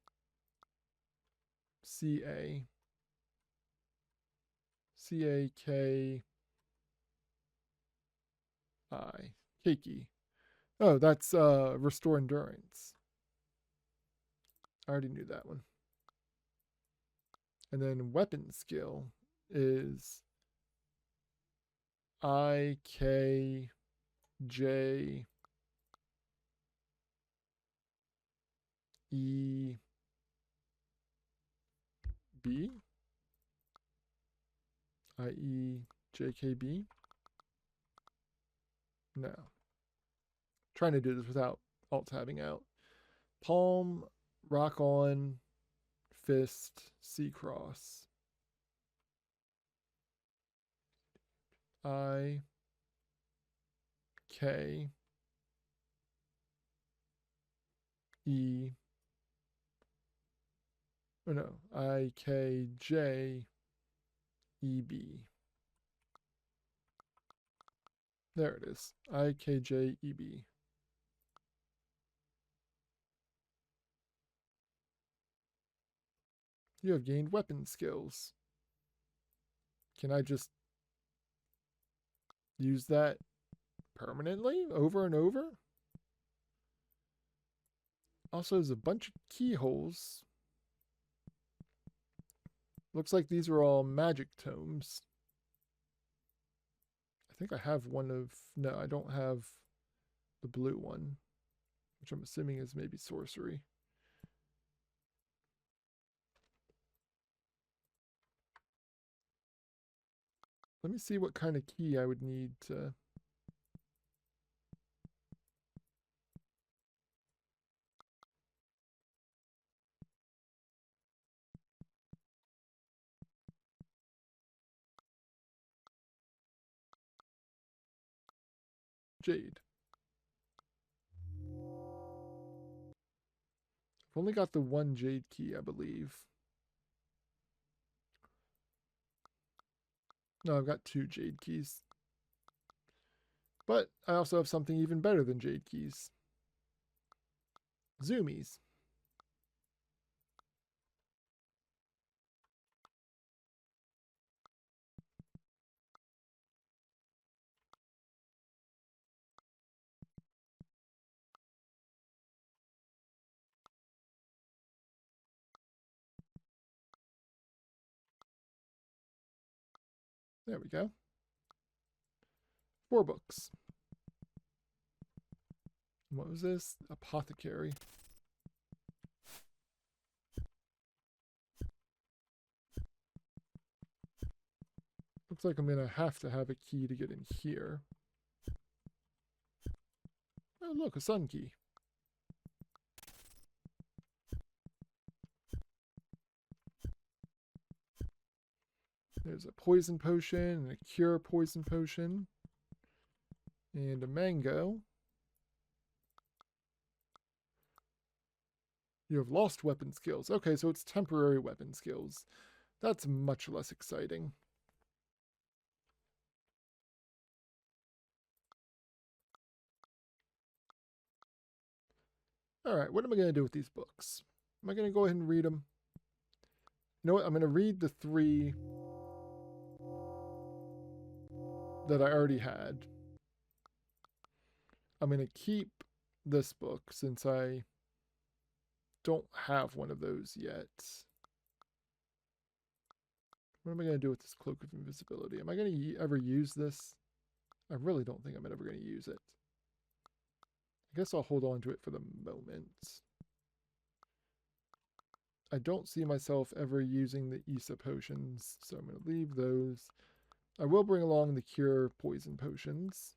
CA. CAKI. Keiki. Oh, that's restore endurance. I already knew that one. And then weapon skill is IKJ EB. i.e. JKB. No. Trying to do this without alt tabbing out. Palm, rock on, fist, C cross. I, K, E, oh no, I, K, J, E, B. There it is. I, K, J, E, B. You have gained weapon skills. Can I just use that permanently over and over? Also, there's a bunch of keyholes. Looks like these are all magic tomes. I think I have one of... No, I don't have the blue one, which I'm assuming is maybe sorcery. Let me see what kind of key I would need to... Jade. I've only got the one jade key, I believe. No, I've got 2 jade keys. But I also have something even better than jade keys. Zoomies. There we go. 4 books. What was this? Apothecary. Looks like I'm going to have a key to get in here. Oh, look, a sun key. There's a poison potion and a cure poison potion. And a mango. You have lost weapon skills. Okay, so it's temporary weapon skills. That's much less exciting. Alright, what am I going to do with these books? Am I going to go ahead and read them? You know what? I'm going to read the 3 that I already had. I'm going to keep this book since I don't have one of those yet. What am I going to do with this Cloak of Invisibility? Am I going to ever use this? I really don't think I'm ever going to use it. I guess I'll hold on to it for the moment. I don't see myself ever using the Issa potions, so I'm going to leave those. I will bring along the Cure poison potions.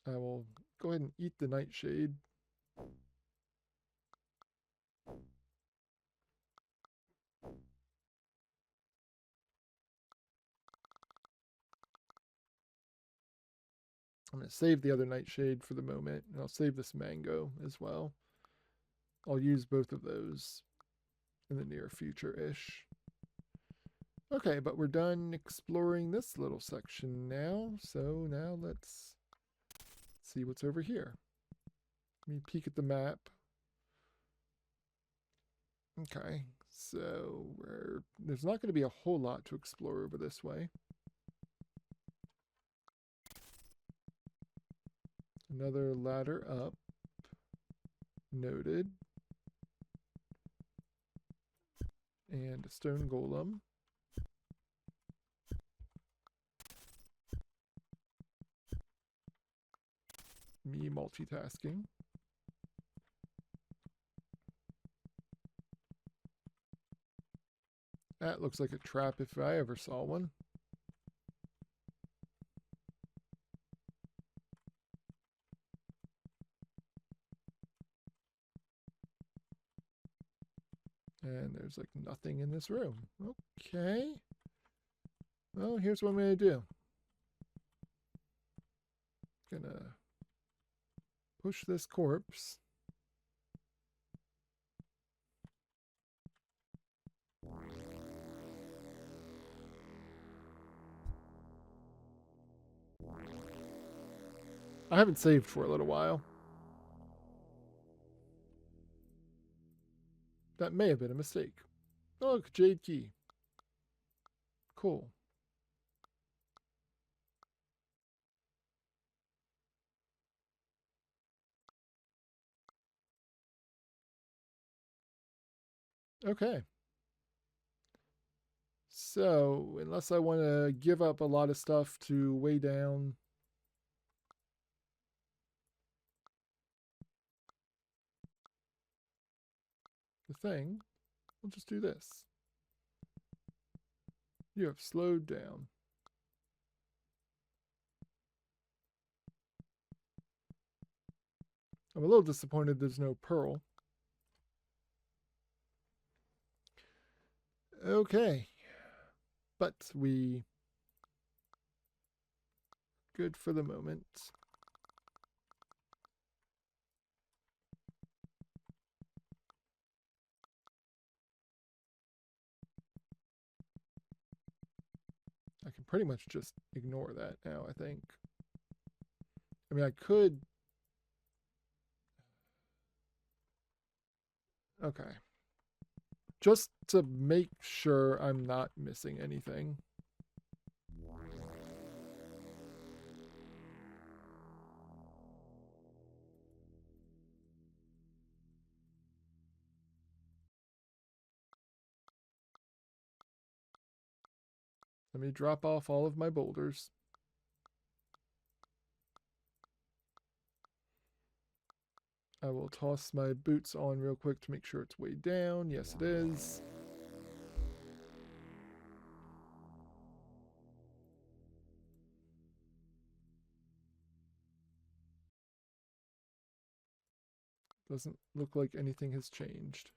I will go ahead and eat the Nightshade. I'm going to save the other Nightshade for the moment, and I'll save this mango as well. I'll use both of those in the near future-ish. Okay, but we're done exploring this little section now, so now let's see what's over here. Let me peek at the map. Okay, so there's not going to be a whole lot to explore over this way. Another ladder up. Noted. And a stone golem. Me multitasking. That looks like a trap if I ever saw one. And there's like nothing in this room. Okay. Well, here's what I'm going to do. Gonna push this corpse. I haven't saved for a little while. That may have been a mistake. Oh, look, jade key. Cool. Okay. So, unless I want to give up a lot of stuff to weigh down the thing, we'll just do this. You have slowed down. I'm a little disappointed there's no pearl. Okay. But we... good for the moment. I can pretty much just ignore that now, I think. I mean, I could... okay. Just to make sure I'm not missing anything. Let me drop off all of my boulders. I will toss my boots on real quick to make sure it's weighed down. Yes, it is. Doesn't look like anything has changed.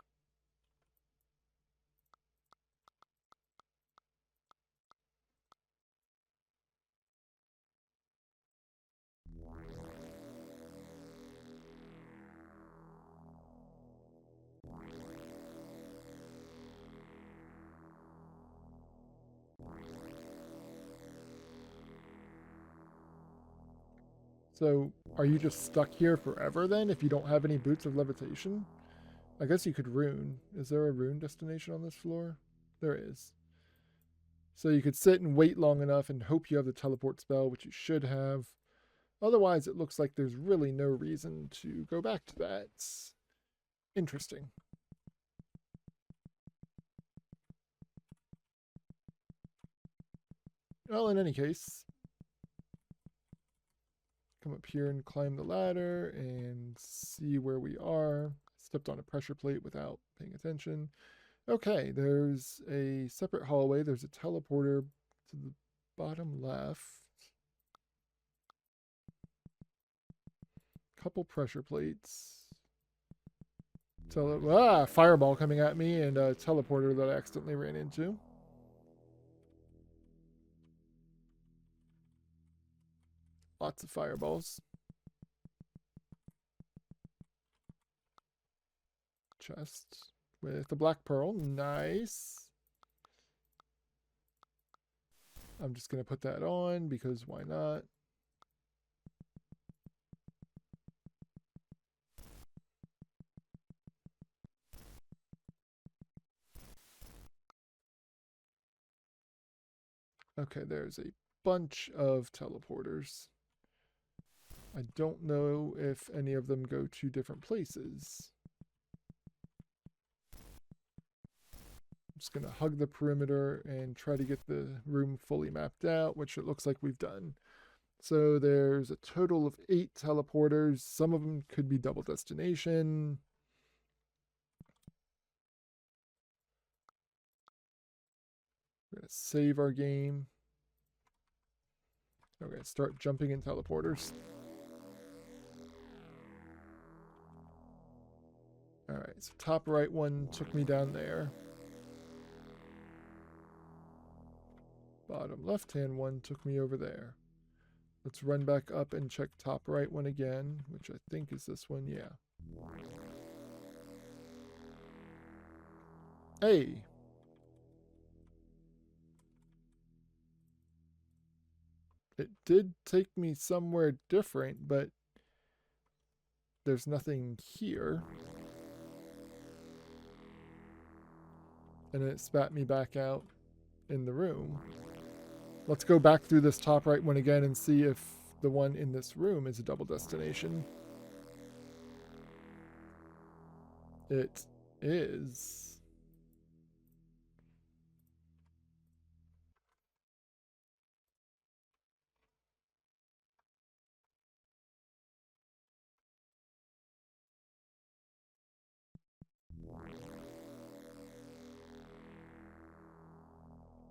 So, are you just stuck here forever then if you don't have any boots of levitation? I guess you could rune. Is there a rune destination on this floor? There is. So you could sit and wait long enough and hope you have the teleport spell, which you should have. Otherwise, it looks like there's really no reason to go back to that. Interesting. Well, in any case, come up here and climb the ladder and see where we are. Stepped on a pressure plate without paying attention. Okay, there's a separate hallway. There's a teleporter to the bottom left. Couple pressure plates. Fireball coming at me and a teleporter that I accidentally ran into. Lots of fireballs. Chest with the black pearl. Nice. I'm just going to put that on because why not? Okay, there's a bunch of teleporters. I don't know if any of them go to different places. I'm just going to hug the perimeter and try to get the room fully mapped out, which it looks like we've done. So there's a total of 8 teleporters. Some of them could be double destination. We're going to save our game. We're going to start jumping in teleporters. Alright, so top right one took me down there. Bottom left-hand one took me over there. Let's run back up and check top right one again, which I think is this one, yeah. Hey! It did take me somewhere different, but there's nothing here. And it spat me back out in the room. Let's go back through this top right one again and see if the one in this room is a double destination. It is.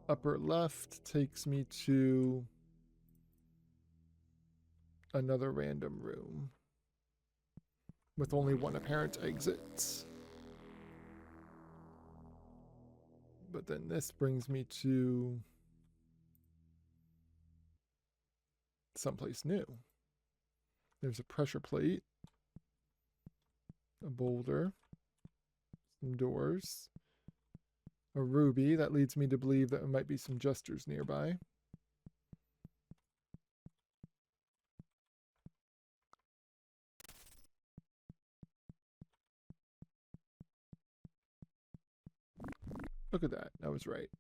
Upper left takes me to another random room with only one apparent exit. But then this brings me to someplace new. There's a pressure plate, a boulder, some doors, a ruby that leads me to believe that there might be some jesters nearby. Look at that. I was right.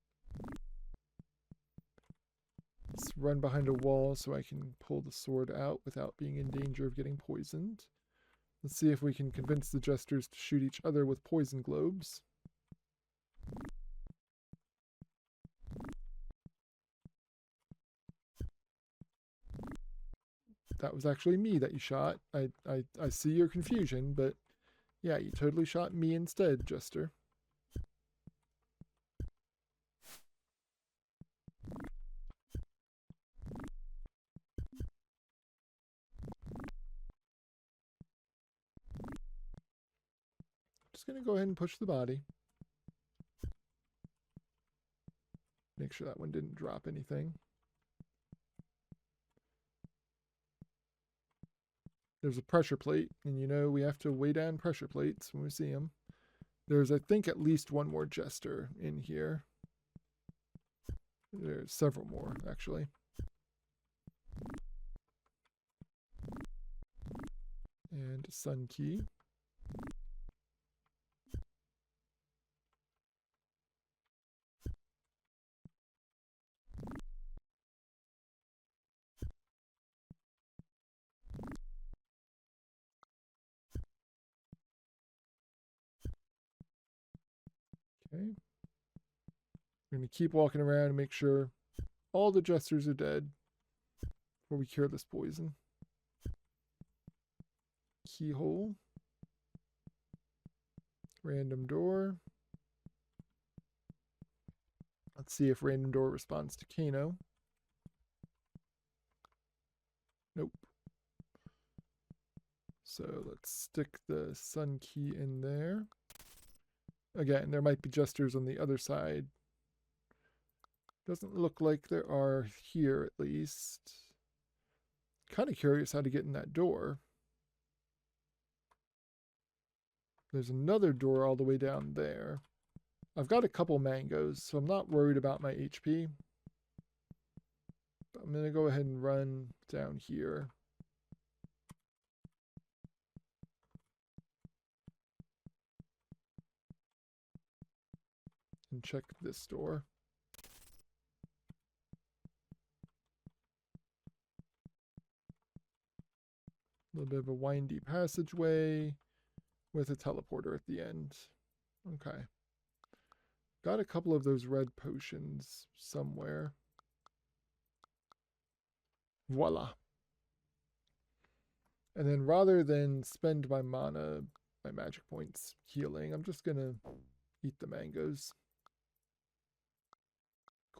Let's run behind a wall so I can pull the sword out without being in danger of getting poisoned. Let's see if we can convince the jesters to shoot each other with poison globes. That was actually me that you shot. I see your confusion, but yeah, you totally shot me instead, Jester. Just gonna go ahead and push the body. Make sure that one didn't drop anything. There's a pressure plate, and you know we have to weigh down pressure plates when we see them. There's, I think, at least one more jester in here. There's several more, actually. And a sun key. Okay. We're going to keep walking around and make sure all the jesters are dead before we cure this poison. Keyhole. Random door. Let's see if random door responds to Kano. Nope. So let's stick the sun key in there. Again, there might be jesters on the other side. Doesn't look like there are here, at least. Kind of curious how to get in that door. There's another door all the way down there. I've got a couple mangoes, so I'm not worried about my HP. But I'm going to go ahead and run down here. And check this door. A little bit of a windy passageway with a teleporter at the end. Okay. Got a couple of those red potions somewhere. Voila. And then rather than spend my mana, my magic points healing, I'm just going to eat the mangoes.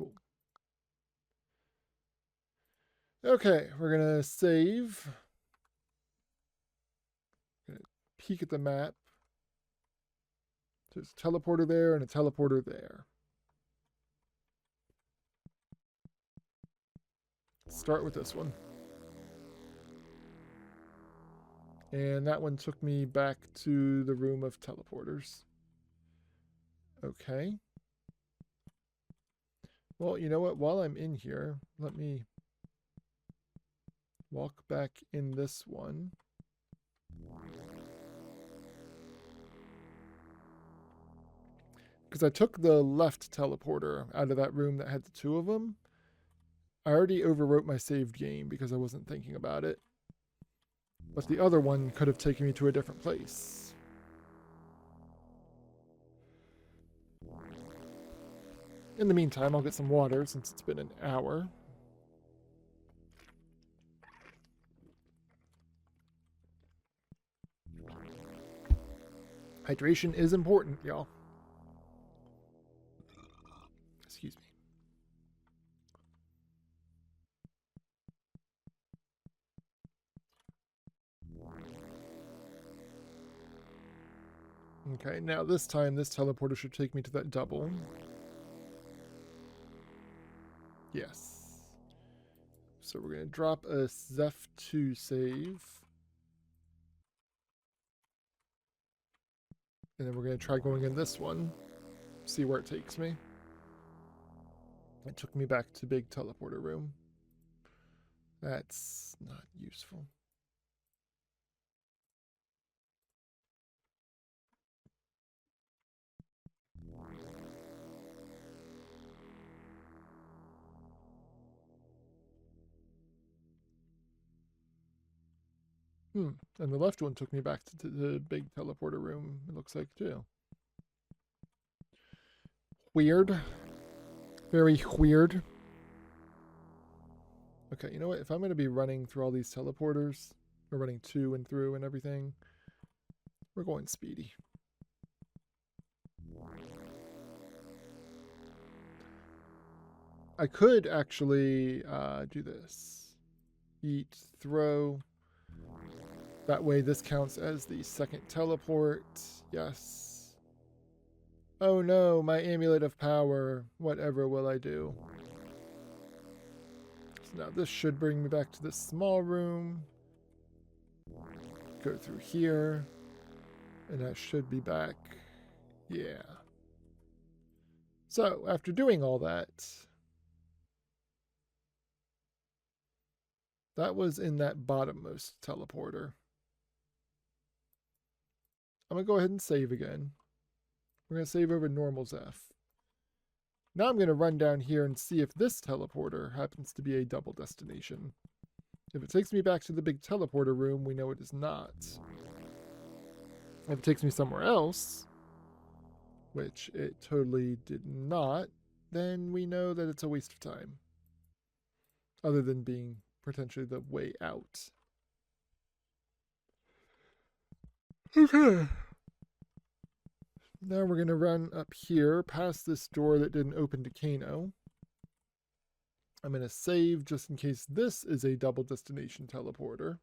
Cool. Okay, we're going to save. Gonna peek at the map. There's a teleporter there and a teleporter there. Start with this one. And that one took me back to the room of teleporters. Okay. Well, you know what? While I'm in here, let me walk back in this one. Because I took the left teleporter out of that room that had the two of them. I already overwrote my saved game because I wasn't thinking about it. But the other one could have taken me to a different place. In the meantime, I'll get some water since it's been an hour. Hydration is important, y'all. Excuse me. Okay, now this time this teleporter should take me to that double. Yes. So we're going to drop a Zeph 2 save. And then we're going to try going in this one. See where it takes me. It took me back to big teleporter room. That's not useful. And the left one took me back to the big teleporter room, it looks like, too. Weird. Very weird. Okay, you know what? If I'm going to be running through all these teleporters, or running to and through and everything, we're going speedy. I could actually do this. Eat, throw. That way this counts as the second teleport. Yes. Oh no, my amulet of power. Whatever will I do? So now this should bring me back to this small room. Go through here. And I should be back. Yeah. So, after doing all that, that was in that bottommost teleporter. I'm going to go ahead and save again. We're going to save over normal Zeph. Now I'm going to run down here and see if this teleporter happens to be a double destination. If it takes me back to the big teleporter room, we know it is not. If it takes me somewhere else, which it totally did not, then we know that it's a waste of time. Other than being potentially the way out. Okay. Now we're going to run up here past this door that didn't open to Kano. I'm going to save just in case this is a double destination teleporter.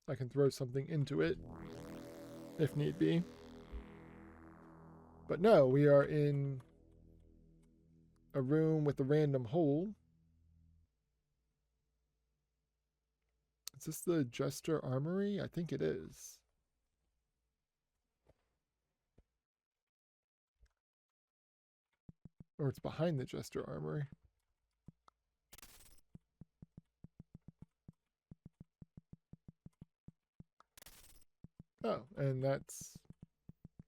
I can throw something into it if need be. But no, we are in a room with a random hole. Is this the Jester Armory? I think it is. Or it's behind the Jester Armory. Oh, and that's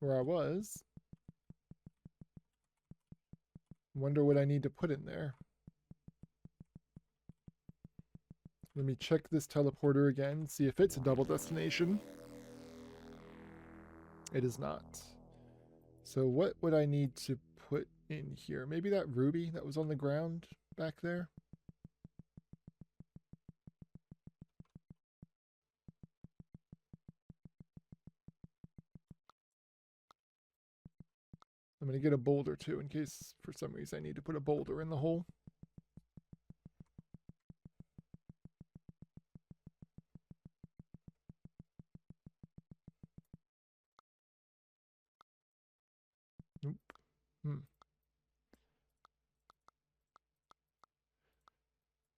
where I was. Wonder what I need to put in there. Let me check this teleporter again, see if it's a double destination. It is not. So what would I need to put in here? Maybe that ruby that was on the ground back there? I'm going to get a boulder too in case for some reason I need to put a boulder in the hole. Nope.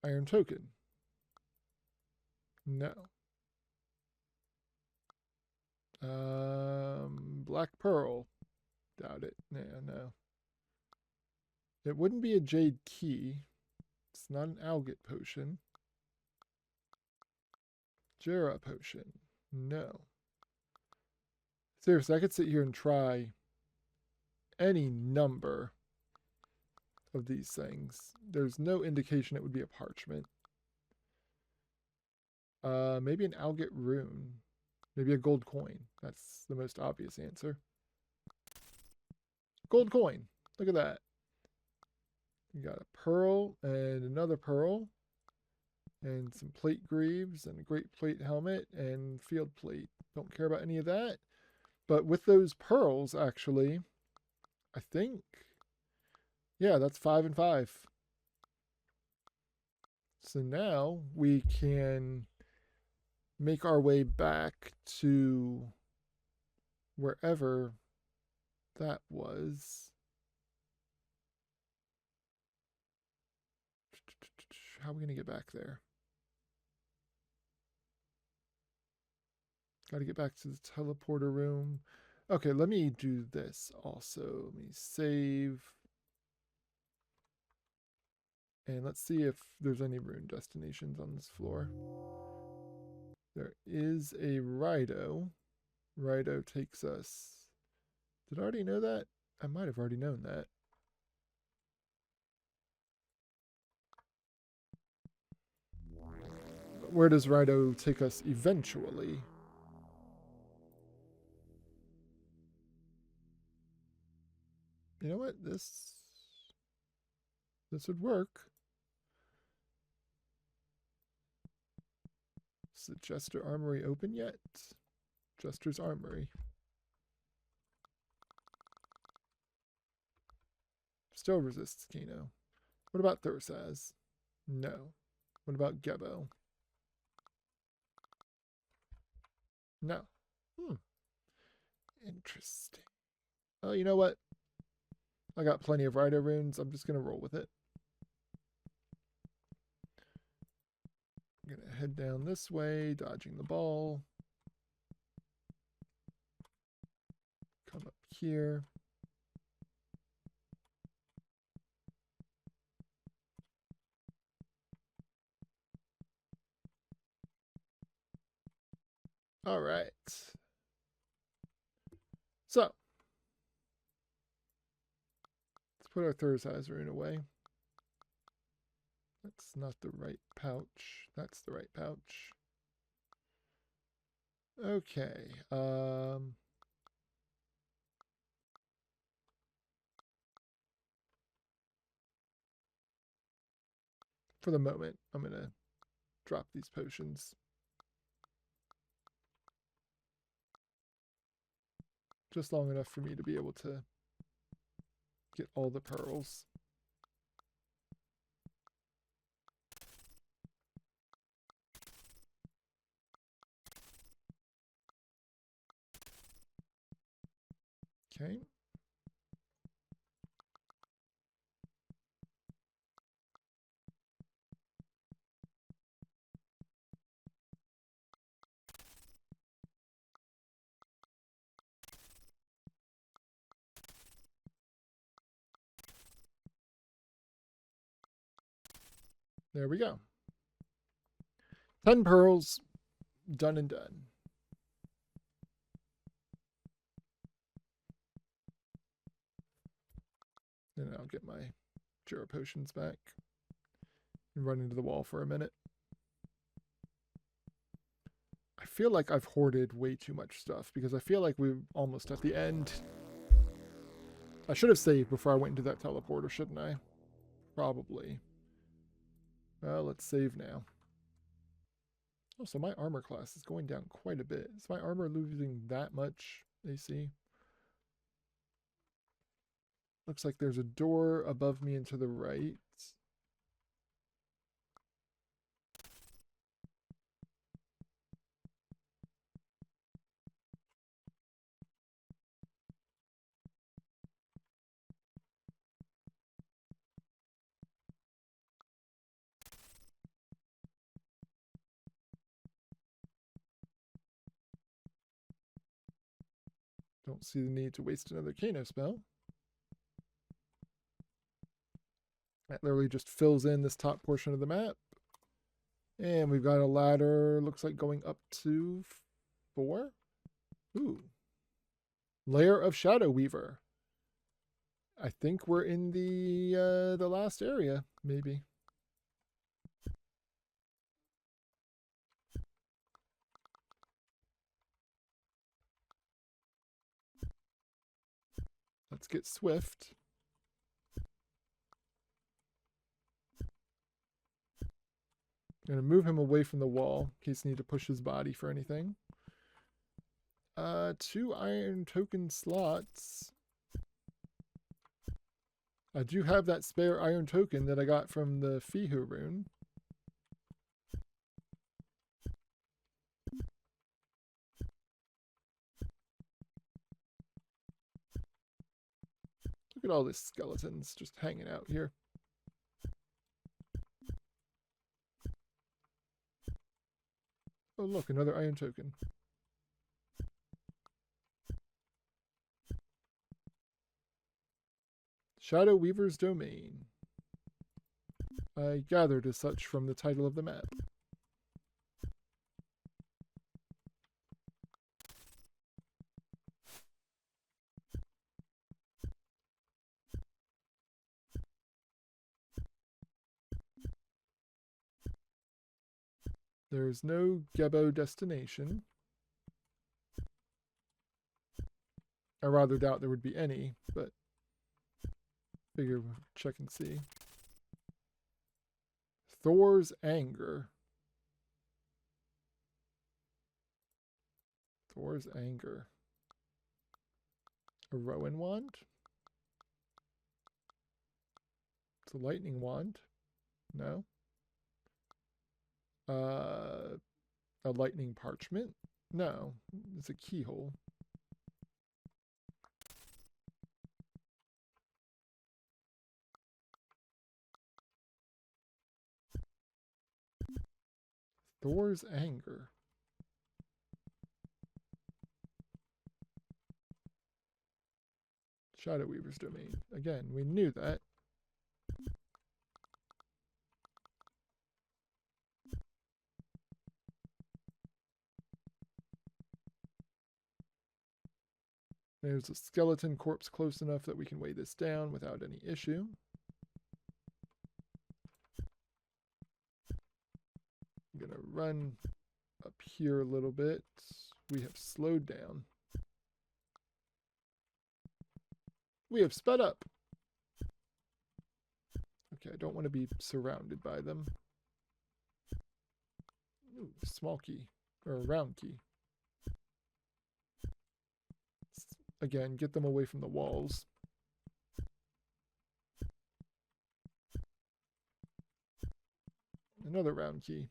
Iron token. No. Black pearl. Doubt it. Yeah, no. It wouldn't be a jade key. It's not an algate potion. Jera potion. No. Seriously, I could sit here and try any number of these things. There's no indication it would be a parchment. Maybe an algate rune. Maybe a gold coin. That's the most obvious answer. Gold coin. Look at that. You got a pearl and another pearl. And some plate greaves and a great plate helmet and field plate. Don't care about any of that. But with those pearls, actually, I think, yeah, that's 5 and 5. So now we can make our way back to wherever that was. How are we going to get back there? Got to get back to the teleporter room. Okay, let me do this also. Let me save. And let's see if there's any rune destinations on this floor. There is a Rido. Rido takes us... Did I already know that? I might have already known that. But where does Rido take us eventually? You know what? This would work. Is the Jester Armory open yet? Jester's Armory. Still resists Kino. What about Thursaz? No. What about Gebo? No. Interesting. Oh, you know what? I got plenty of Rider runes. I'm just going to roll with it. I'm going to head down this way, dodging the ball. Come up here. All right. So, let's put our Thursaz rune away. That's not the right pouch. That's the right pouch. Okay. For the moment, I'm going to drop these potions. Just long enough for me to be able to get all the pearls. Okay. There we go. 10 pearls, done and done. And I'll get my Jura potions back and run into the wall for a minute. I feel like I've hoarded way too much stuff because I feel like we're almost at the end. I should have saved before I went into that teleporter, shouldn't I? Probably. Well, let's save now. Oh, so my armor class is going down quite a bit. Is my armor losing that much AC? Looks like there's a door above me and to the right. Don't see the need to waste another Kano spell. That literally just fills in this top portion of the map. And we've got a ladder, looks like going up to 4. Ooh. Lair of Shadow Weaver. I think we're in the last area, maybe. Let's get swift. I'm going to move him away from the wall in case I need to push his body for anything. 2 iron token slots. I do have that spare iron token that I got from the Fihu rune. Look at all these skeletons just hanging out here. Oh look, another iron token. Shadow Weaver's Domain. I gathered as such from the title of the map. There's no Gebo destination. I rather doubt there would be any, but figure we'll check and see. Thor's Anger. Thor's Anger. A Rowan wand? It's a lightning wand. No. A lightning parchment? No. It's a keyhole. Thor's Anger. Shadow Weaver's Domain. Again, we knew that. There's a skeleton corpse close enough that we can weigh this down without any issue. I'm going to run up here a little bit. We have slowed down. We have sped up. Okay, I don't want to be surrounded by them. Ooh, small key, or a round key. Again, get them away from the walls. Another round key.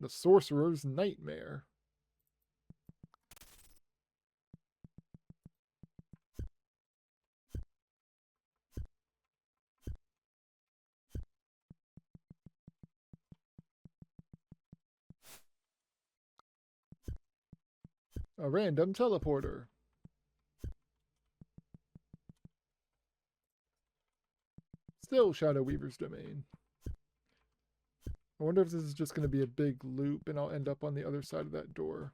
The Sorcerer's Nightmare. A random teleporter. Still Shadow Weaver's Domain. I wonder if this is just going to be a big loop and I'll end up on the other side of that door.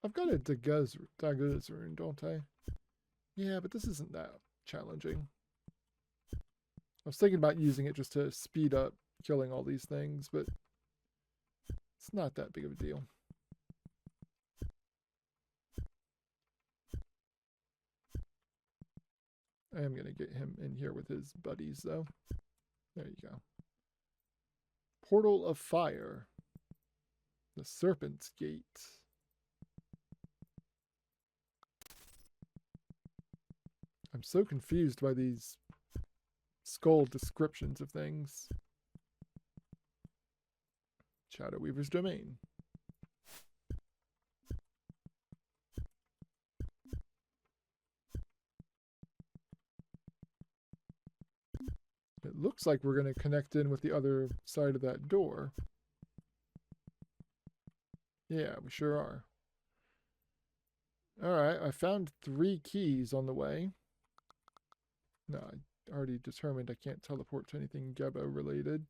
I've got a Daguz rune, don't I? Yeah, but this isn't that challenging. I was thinking about using it just to speed up killing all these things, but it's not that big of a deal. I am going to get him in here with his buddies, though. There you go. Portal of Fire. The Serpent's Gate. I'm so confused by these skull descriptions of things. Shadow Weaver's Domain. It looks like we're going to connect in with the other side of that door. Yeah, we sure are. Alright, I found 3 keys on the way. No, I already determined I can't teleport to anything Gebo related.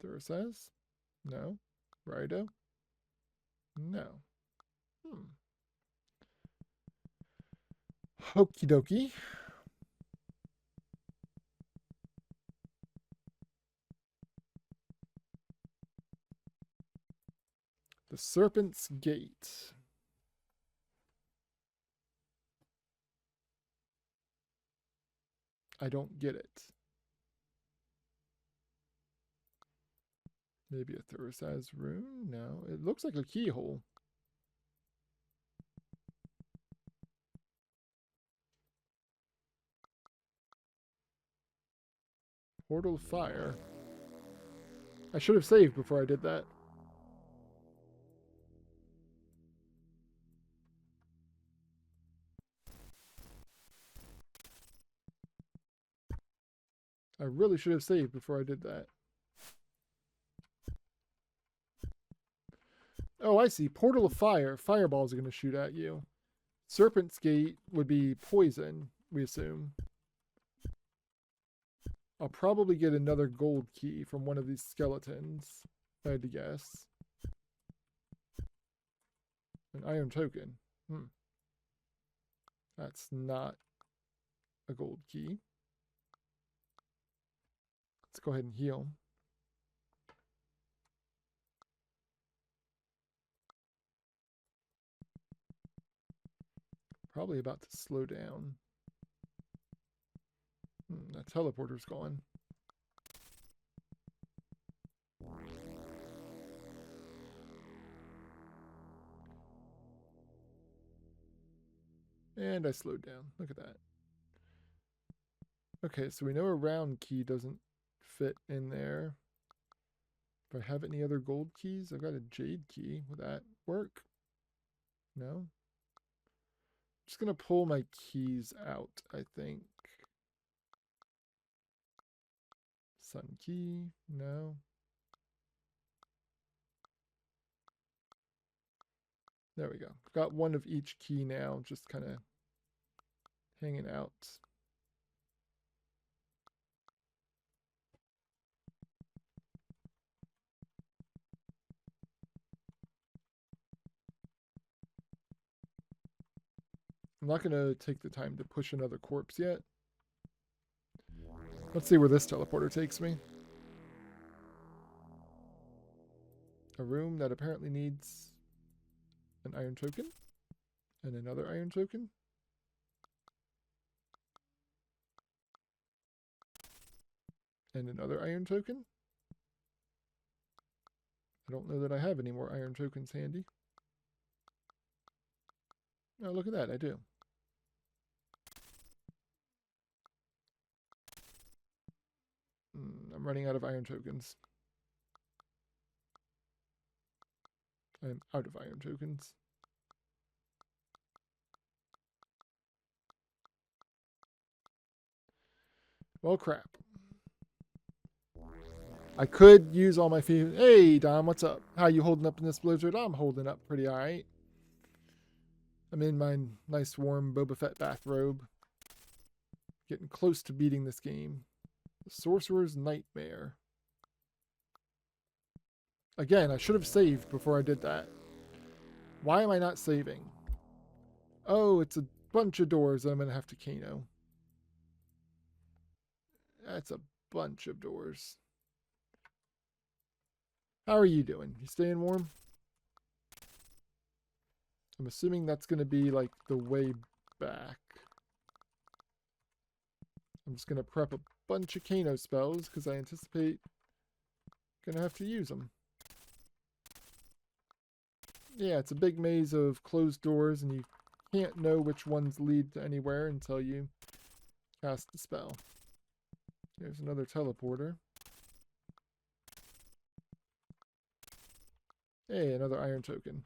Thursaz? No. Rido? No. Okie dokie. The Serpent's Gate. I don't get it. Maybe a Thursaz rune? No. It looks like a keyhole. Portal of Fire. I should have saved before I did that. I really should have saved before I did that. Oh, I see. Portal of Fire. Fireballs are going to shoot at you. Serpent's Gate would be poison, we assume. I'll probably get another gold key from one of these skeletons, if I had to guess. An iron token. That's not a gold key. Let's go ahead and heal. Probably about to slow down. That teleporter's gone. And I slowed down. Look at that. Okay, so we know a round key doesn't fit in there. Do I have any other gold keys? I've got a jade key. Would that work? No? Just going to pull my keys out, I think. Sun key? No. There we go. Got one of each key now, just kind of hanging out. I'm not going to take the time to push another corpse yet. Let's see where this teleporter takes me. A room that apparently needs an iron token. And another iron token. And another iron token. I don't know that I have any more iron tokens handy. Oh, look at that, I do. I'm running out of iron tokens. I am out of iron tokens. Well, crap. I could use all my feet. Hey, Dom, what's up? How you holding up in this blizzard? I'm holding up pretty alright. I'm in my nice warm Boba Fett bathrobe. Getting close to beating this game. The Sorcerer's Nightmare. Again, I should have saved before I did that. Why am I not saving? Oh, it's a bunch of doors that I'm going to have to Kano. That's a bunch of doors. How are you doing? You staying warm? I'm assuming that's going to be like the way back. I'm just going to prep a bunch of Kano spells because I anticipate going to have to use them. Yeah, it's a big maze of closed doors and you can't know which ones lead to anywhere until you cast the spell. There's another teleporter. Hey, another iron token.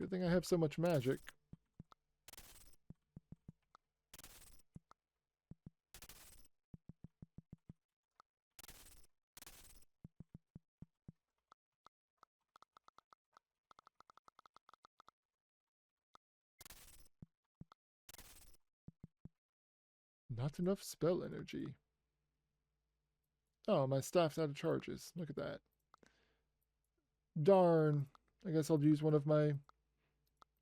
Good thing I have so much magic. Not enough spell energy. Oh, my staff's out of charges. Look at that. Darn. I guess I'll use one of my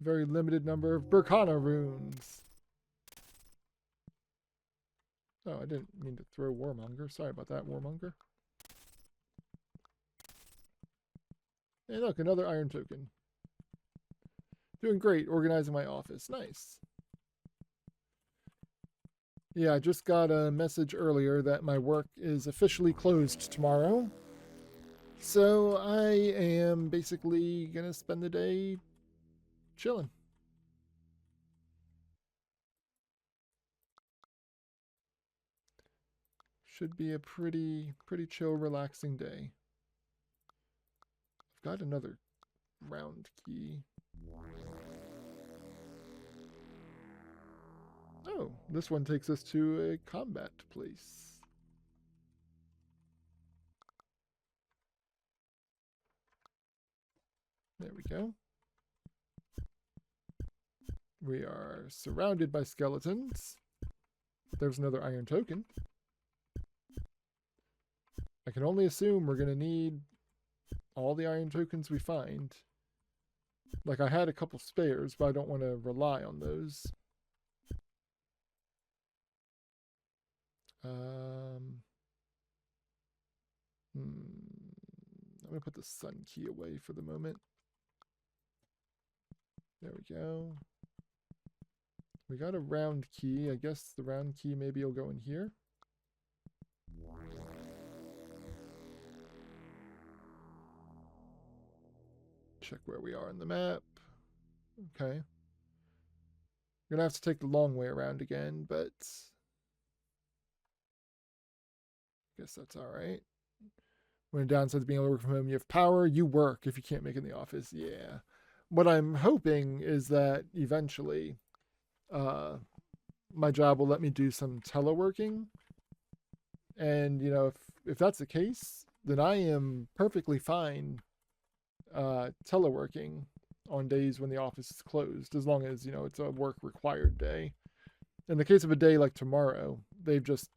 very limited number of Berkana runes. Oh, I didn't mean to throw Warmonger. Sorry about that, Warmonger. Hey, look, another iron token. Doing great, organizing my office. Nice. Yeah, I just got a message earlier that my work is officially closed tomorrow. So I am basically going to spend the day chilling. Should be a pretty chill, relaxing day. I've got another round key. Oh, this one takes us to a combat place. There we go. We are surrounded by skeletons. There's another iron token. I can only assume we're going to need all the iron tokens we find. Like, I had a couple spares, but I don't want to rely on those. I'm going to put the sun key away for the moment. There we go. We got a round key. I guess the round key maybe will go in here. Check where we are on the map. Okay. You're going to have to take the long way around again, but I guess that's alright. When downsides being able to work from home, you have power, you work if you can't make it in the office. Yeah. What I'm hoping is that eventually my job will let me do some teleworking. And, you know, if that's the case, then I am perfectly fine teleworking on days when the office is closed, as long as, you know, it's a work required day. In the case of a day like tomorrow, they've just,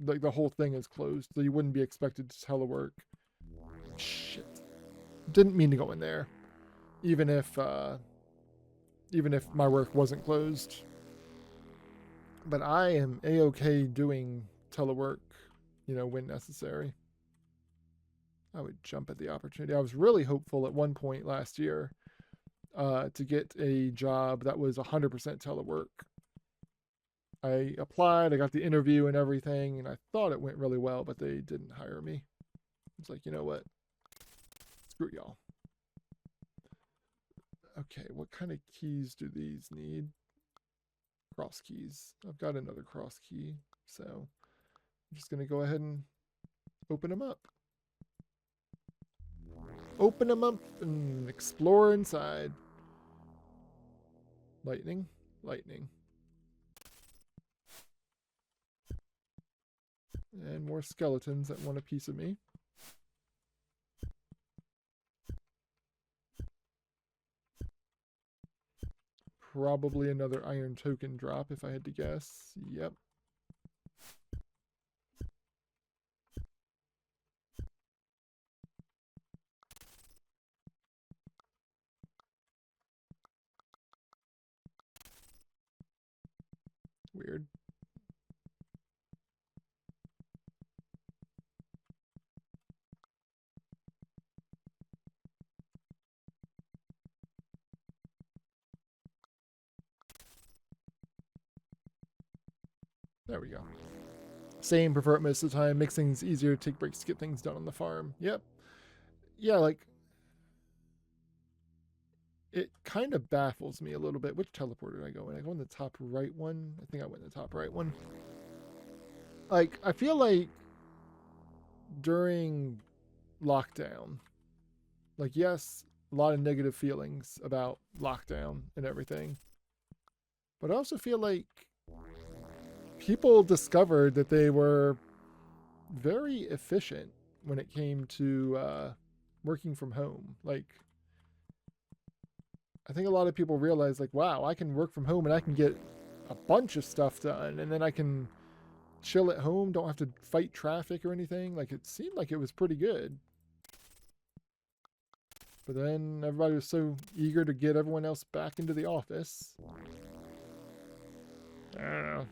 like, the whole thing is closed, so you wouldn't be expected to telework. Shit. Didn't mean to go in there. Even if my work wasn't closed. But I am a-okay doing telework, you know, when necessary. I would jump at the opportunity. I was really hopeful at one point last year to get a job that was 100% telework. I applied, I got the interview and everything, and I thought it went really well, but they didn't hire me. It's like, you know what? Screw y'all. Okay, what kind of keys do these need? Cross keys. I've got another cross key, so I'm just going to go ahead and open them up. Open them up and explore inside. Lightning, lightning. And more skeletons that want a piece of me. Probably another iron token drop if I had to guess. Yep. Weird. There we go. Same, prefer it most of the time. Makes things easier to take breaks to get things done on the farm. Yep. Yeah, like, it kind of baffles me a little bit. Which teleporter did I go in? I go in the top right one? I think I went in the top right one. Like, I feel like during lockdown, like, yes, a lot of negative feelings about lockdown and everything. But I also feel like people discovered that they were very efficient when it came to working from home. Like, I think a lot of people realize, like, wow, I can work from home and I can get a bunch of stuff done, and then I can chill at home, don't have to fight traffic or anything. Like, it seemed like it was pretty good. But then everybody was so eager to get everyone else back into the office. I don't know.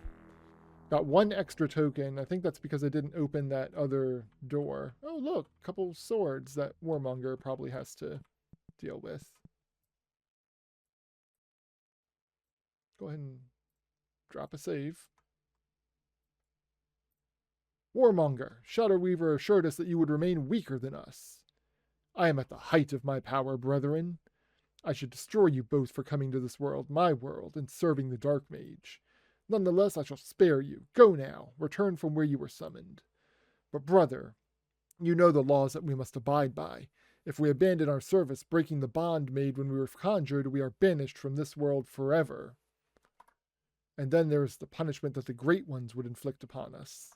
Got one extra token. I think that's because I didn't open that other door. Oh, look, a couple swords that Warmonger probably has to deal with. Go ahead and drop a save. Warmonger, Shadow Weaver assured us that you would remain weaker than us. I am at the height of my power, brethren. I should destroy you both for coming to this world, my world, and serving the Dark Mage. Nonetheless, I shall spare you. Go now. Return from where you were summoned. But, brother, you know the laws that we must abide by. If we abandon our service, breaking the bond made when we were conjured, we are banished from this world forever. And then there is the punishment that the Great Ones would inflict upon us.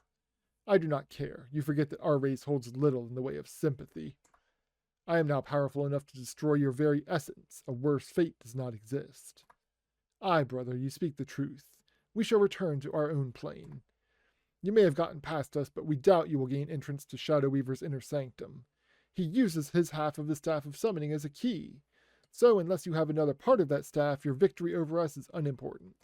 I do not care. You forget that our race holds little in the way of sympathy. I am now powerful enough to destroy your very essence. A worse fate does not exist. Aye, brother, you speak the truth. We shall return to our own plane. You may have gotten past us, but we doubt you will gain entrance to Shadow Weaver's inner sanctum. He uses his half of the Staff of Summoning as a key. So, unless you have another part of that staff, your victory over us is unimportant.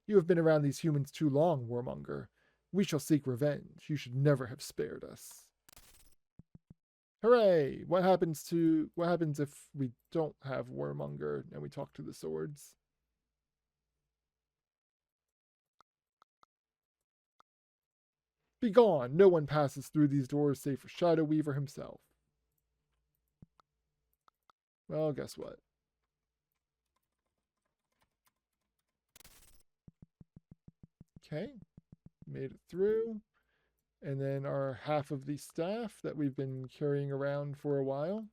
You have been around these humans too long, Warmonger. We shall seek revenge. You should never have spared us. Hooray! What happens if we don't have Warmonger and we talk to the swords? Begone! No one passes through these doors save for Shadow Weaver himself. Well, guess what? Okay, made it through. And then our half of the staff that we've been carrying around for a while.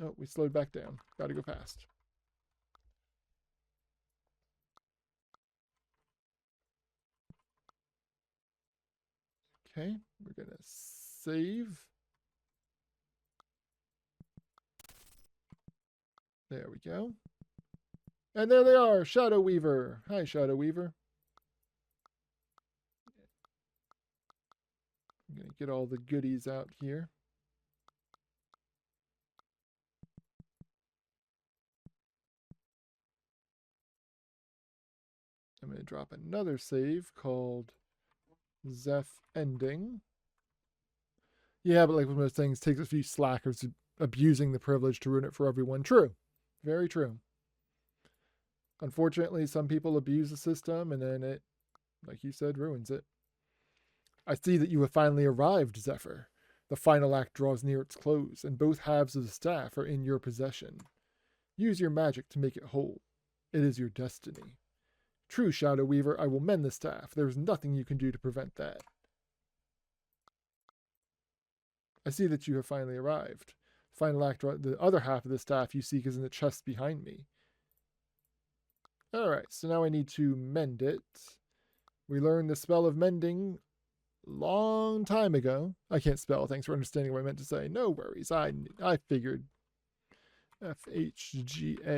Oh, we slowed back down. Gotta go fast. Okay, we're gonna save. There we go. And there they are, Shadow Weaver. Hi, Shadow Weaver. I'm gonna get all the goodies out here. I'm gonna drop another save called Zeph Ending. Yeah, but like with most things, takes a few slackers abusing the privilege to ruin it for everyone. True. Very true. Unfortunately, some people abuse the system and then it, like you said, ruins it. I see that you have finally arrived, Zephyr. The final act draws near its close, and both halves of the staff are in your possession. Use your magic to make it whole. It is your destiny. True, Shadow Weaver, I will mend the staff. There is nothing you can do to prevent that. I see that you have finally arrived. Final act, the other half of the staff you seek is in the chest behind me. Alright, so now I need to mend it. We learned the spell of mending long time ago. I can't spell, thanks for understanding what I meant to say. No worries, I figured. F-H-G-A-C-A-B-F.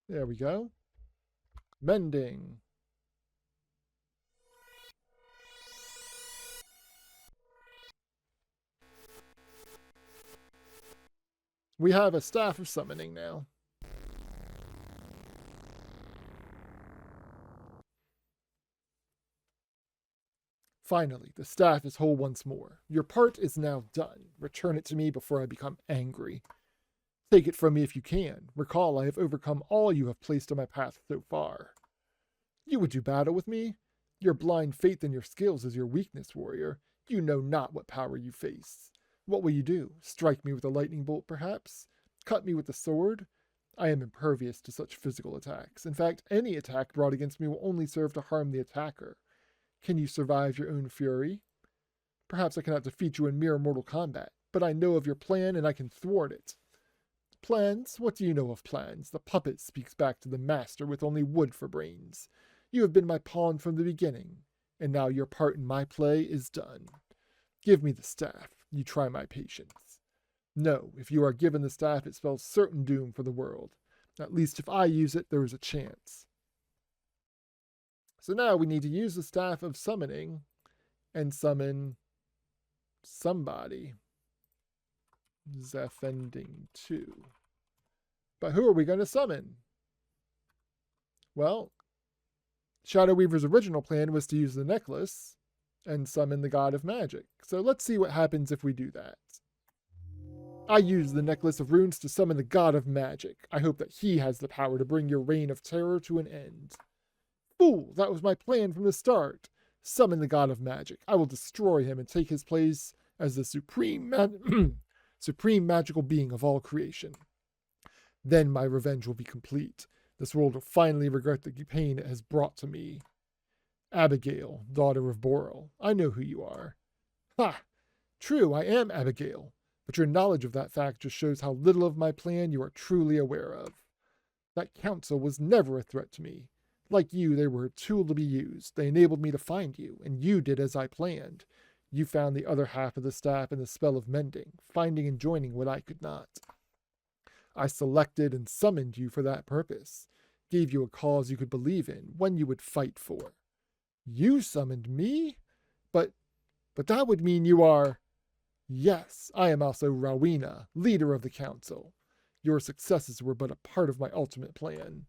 There we go. Mending. We have a staff of summoning now. Finally, the staff is whole once more. Your part is now done. Return it to me before I become angry. Take it from me if you can. Recall, I have overcome all you have placed on my path so far. You would do battle with me? Your blind faith in your skills is your weakness, warrior. You know not what power you face. What will you do? Strike me with a lightning bolt, perhaps? Cut me with a sword? I am impervious to such physical attacks. In fact, any attack brought against me will only serve to harm the attacker. Can you survive your own fury? Perhaps I cannot defeat you in mere mortal combat, but I know of your plan and I can thwart it. Plans? What do you know of plans? The puppet speaks back to the master with only wood for brains. You have been my pawn from the beginning, and now your part in my play is done. Give me the staff. You try my patience. No, if you are given the staff, it spells certain doom for the world. At least if I use it, there is a chance. So now we need to use the staff of summoning and summon somebody. Zeph ending 2. But who are we going to summon? Well, Shadow Weaver's original plan was to use the necklace and summon the god of magic. So let's see what happens if we do that. I use the necklace of runes to summon the god of magic. I hope that he has the power to bring your reign of terror to an end. Fool, that was my plan from the start. Summon the god of magic. I will destroy him and take his place as the supreme magical being of all creation. Then my revenge will be complete. This world will finally regret the pain it has brought to me. Abigail, daughter of Boral, I know who you are. Ha! True, I am Abigail, but your knowledge of that fact just shows how little of my plan you are truly aware of. That council was never a threat to me. Like you, they were a tool to be used. They enabled me to find you, and you did as I planned. You found the other half of the staff in the spell of mending, finding and joining what I could not. I selected and summoned you for that purpose, gave you a cause you could believe in, one you would fight for. You summoned me? But that would mean you are... Yes, I am also Rowena, leader of the council. Your successes were but a part of my ultimate plan.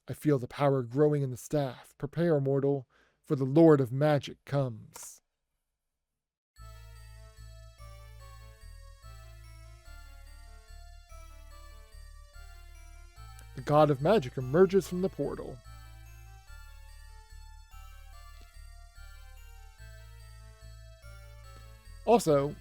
I feel the power growing in the staff. Prepare, mortal, for the Lord of Magic comes. The god of magic emerges from the portal. Also,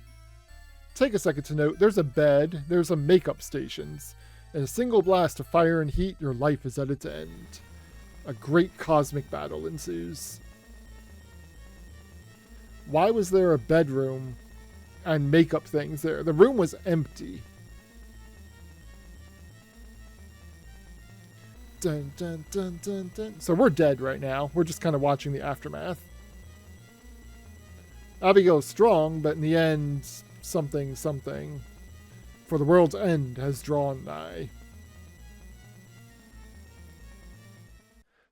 take a second to note, there's a bed, there's some makeup stations. In a single blast of fire and heat, your life is at its end. A great cosmic battle ensues. Why was there a bedroom and makeup things there? The room was empty. Dun, dun, dun, dun, dun. So we're dead right now. We're just kind of watching the aftermath. Abigail's strong, but in the end, something. For the world's end has drawn nigh.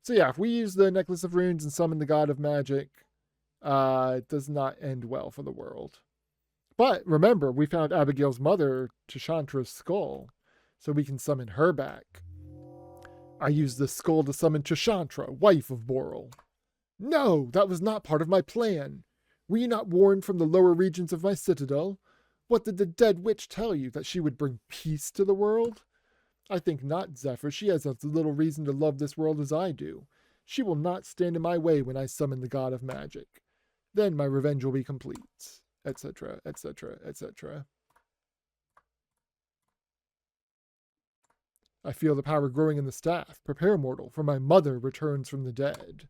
So yeah, if we use the Necklace of Runes and summon the God of Magic, it does not end well for the world. But remember, we found Abigail's mother, Tashantra's skull, so we can summon her back. I used the skull to summon Tashantra, wife of Boral. No, that was not part of my plan. Were you not warned from the lower regions of my citadel? What did the dead witch tell you, that she would bring peace to the world? I think not, Zeph. She has as little reason to love this world as I do. She will not stand in my way when I summon the God of Magic. Then my revenge will be complete, etc., etc., etc. I feel the power growing in the staff. Prepare, mortal, for my mother returns from the dead.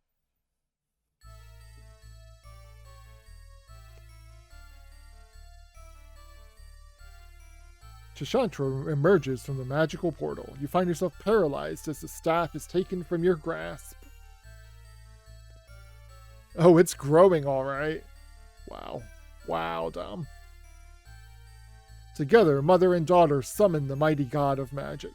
Tashantra emerges from the magical portal. You find yourself paralyzed as the staff is taken from your grasp. Oh, it's growing all right. Wow. Wow, Dom. Together, mother and daughter summon the mighty God of Magic.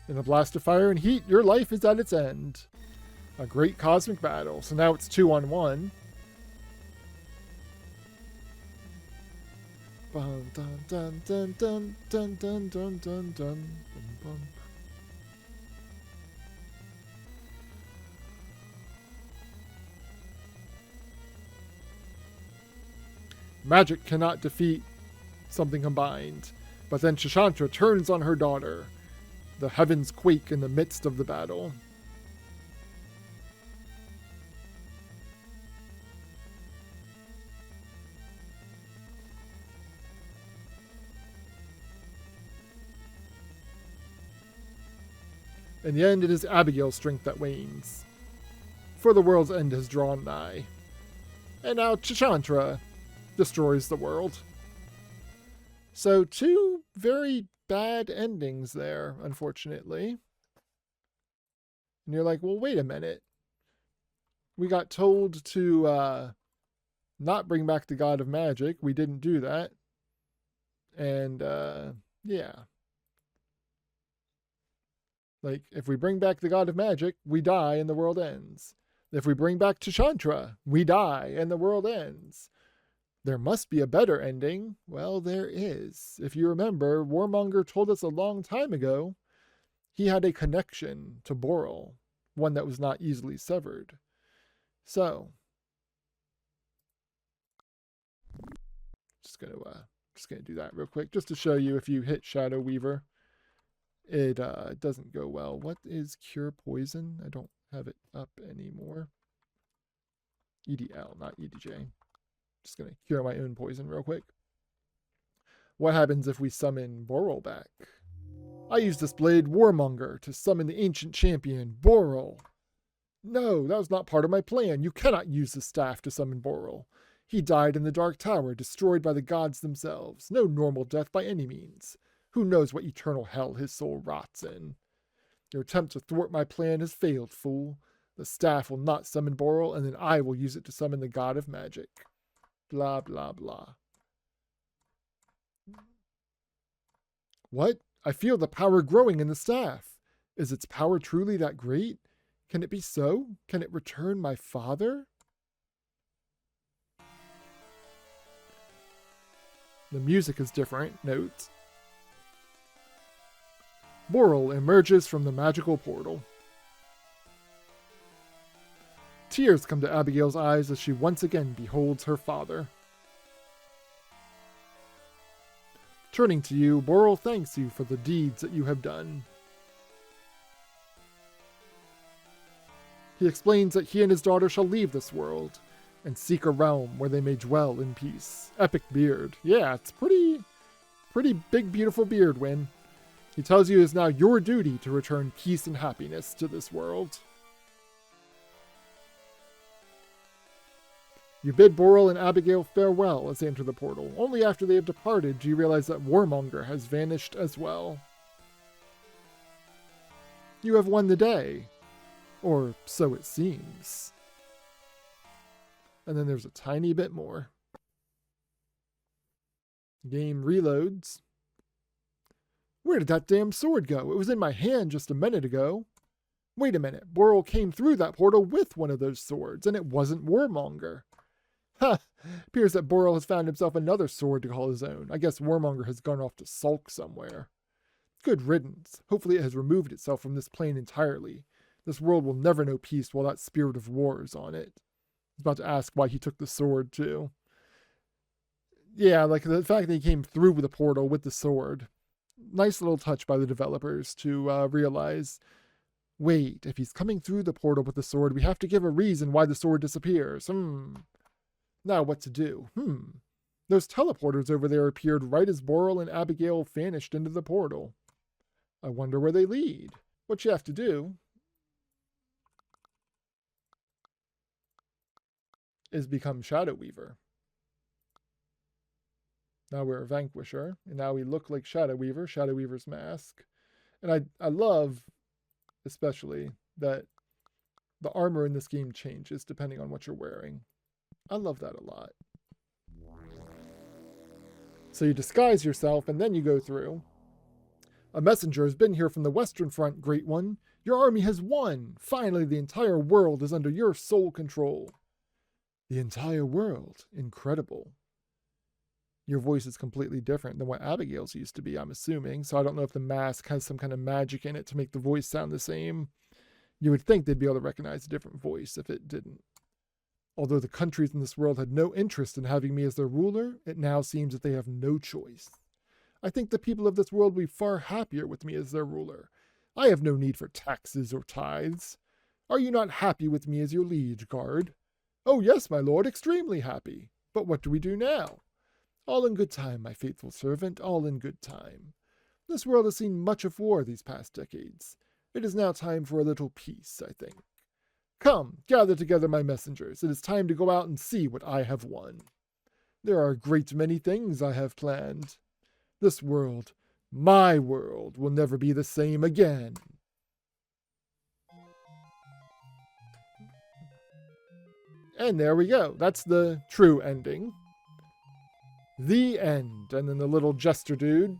In a blast of fire and heat, your life is at its end. A great cosmic battle. So now it's 2-on-1. Dun dun dun dun dun dun dun dun dun dun. Magic cannot defeat something combined, but then Chashantra turns on her daughter. The heavens quake in the midst of the battle. In the end, it is Abigail's strength that wanes, for the world's end has drawn nigh. And now Chashantra destroys the world. So 2 very bad endings there, unfortunately. And you're like, well, wait a minute. We got told to not bring back the God of Magic. We didn't do that. And, yeah. Like, if we bring back the God of Magic, we die and the world ends. If we bring back Chashantra, we die and the world ends. There must be a better ending. Well, there is. If you remember, Warmonger told us a long time ago he had a connection to Boral, one that was not easily severed. So, just gonna do that real quick, just to show you if you hit Shadow Weaver, it doesn't go well. What is Cure Poison? I don't have it up anymore. EDL, not EDJ. Just gonna cure my own poison real quick. What happens if we summon Boral back? I used this blade, Warmonger, to summon the ancient champion, Boral. No, that was not part of my plan. You cannot use the staff to summon Boral. He died in the Dark Tower, destroyed by the gods themselves. No normal death by any means. Who knows what eternal hell his soul rots in? Your attempt to thwart my plan has failed, fool. The staff will not summon Boral, and then I will use it to summon the God of Magic. Blah, blah, blah. What? I feel the power growing in the staff. Is its power truly that great? Can it be so? Can it return my father? The music is different. Note. Boral emerges from the magical portal. Tears come to Abigail's eyes as she once again beholds her father. Turning to you, Boral thanks you for the deeds that you have done. He explains that he and his daughter shall leave this world and seek a realm where they may dwell in peace. Epic beard. Yeah, it's pretty big, beautiful beard, Win. He tells you it is now your duty to return peace and happiness to this world. You bid Boral and Abigail farewell as they enter the portal. Only after they have departed do you realize that Warmonger has vanished as well. You have won the day. Or so it seems. And then there's a tiny bit more. Game reloads. Where did that damn sword go? It was in my hand just a minute ago. Wait a minute. Boral came through that portal with one of those swords, and it wasn't Warmonger. Ha! Appears that Boral has found himself another sword to call his own. I guess Warmonger has gone off to sulk somewhere. Good riddance. Hopefully it has removed itself from this plane entirely. This world will never know peace while that spirit of war is on it. I was about to ask why he took the sword, too. Yeah, like the fact that he came through the portal with the sword. Nice little touch by the developers to realize, wait, if he's coming through the portal with the sword, we have to give a reason why the sword disappears. Now what to do? Those teleporters over there appeared right as Boral and Abigail vanished into the portal. I wonder where they lead. What you have to do is become Shadow Weaver. Now we're a Vanquisher, and now we look like Shadow Weaver, Shadow Weaver's mask. And I love, especially, that the armor in this game changes depending on what you're wearing. I love that a lot. So you disguise yourself, and then you go through. A messenger has been here from the Western Front, Great One. Your army has won. Finally, the entire world is under your sole control. The entire world. Incredible. Your voice is completely different than what Abigail's used to be, I'm assuming, so I don't know if the mask has some kind of magic in it to make the voice sound the same. You would think they'd be able to recognize a different voice if it didn't. Although the countries in this world had no interest in having me as their ruler, it now seems that they have no choice. I think the people of this world will be far happier with me as their ruler. I have no need for taxes or tithes. Are you not happy with me as your liege guard? Oh yes, my lord, extremely happy. But what do we do now? All in good time, my faithful servant, all in good time. This world has seen much of war these past decades. It is now time for a little peace, I think. Come, gather together my messengers. It is time to go out and see what I have won. There are a great many things I have planned. This world, my world, will never be the same again. And there we go. That's the true ending. The end. And then the little jester dude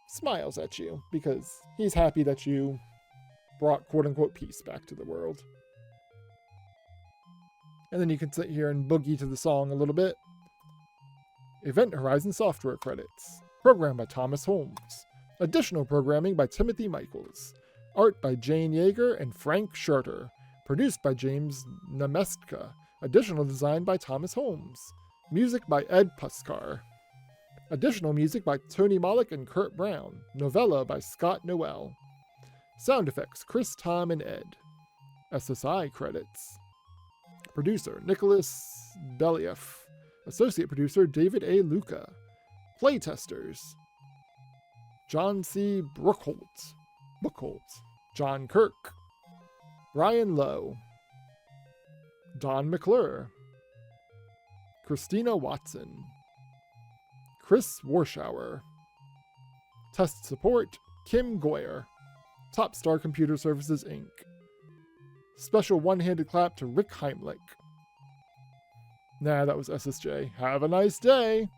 smiles at you because he's happy that you brought quote-unquote peace back to the world. And then you can sit here and boogie to the song a little bit. Event Horizon software credits. Programmed by Thomas Holmes. Additional programming by Timothy Michaels. Art by Jane Yeager and Frank Scherter. Produced by James Namestka. Additional design by Thomas Holmes. Music by Ed Puskar. Additional music by Tony Mollick and Kurt Brown. Novella by Scott Noel. Sound effects Chris, Tom, and Ed. SSI credits. Producer Nicholas Belieff. Associate producer David A. Luca. Playtesters John C. Buchholz, John Kirk, Brian Lowe, Don McClure, Christina Watson, Chris Warshauer. Test support Kim Goyer. Top Star Computer Services Inc. Special one-handed clap to Rick Heimlich. Nah, that was SSJ. Have a nice day!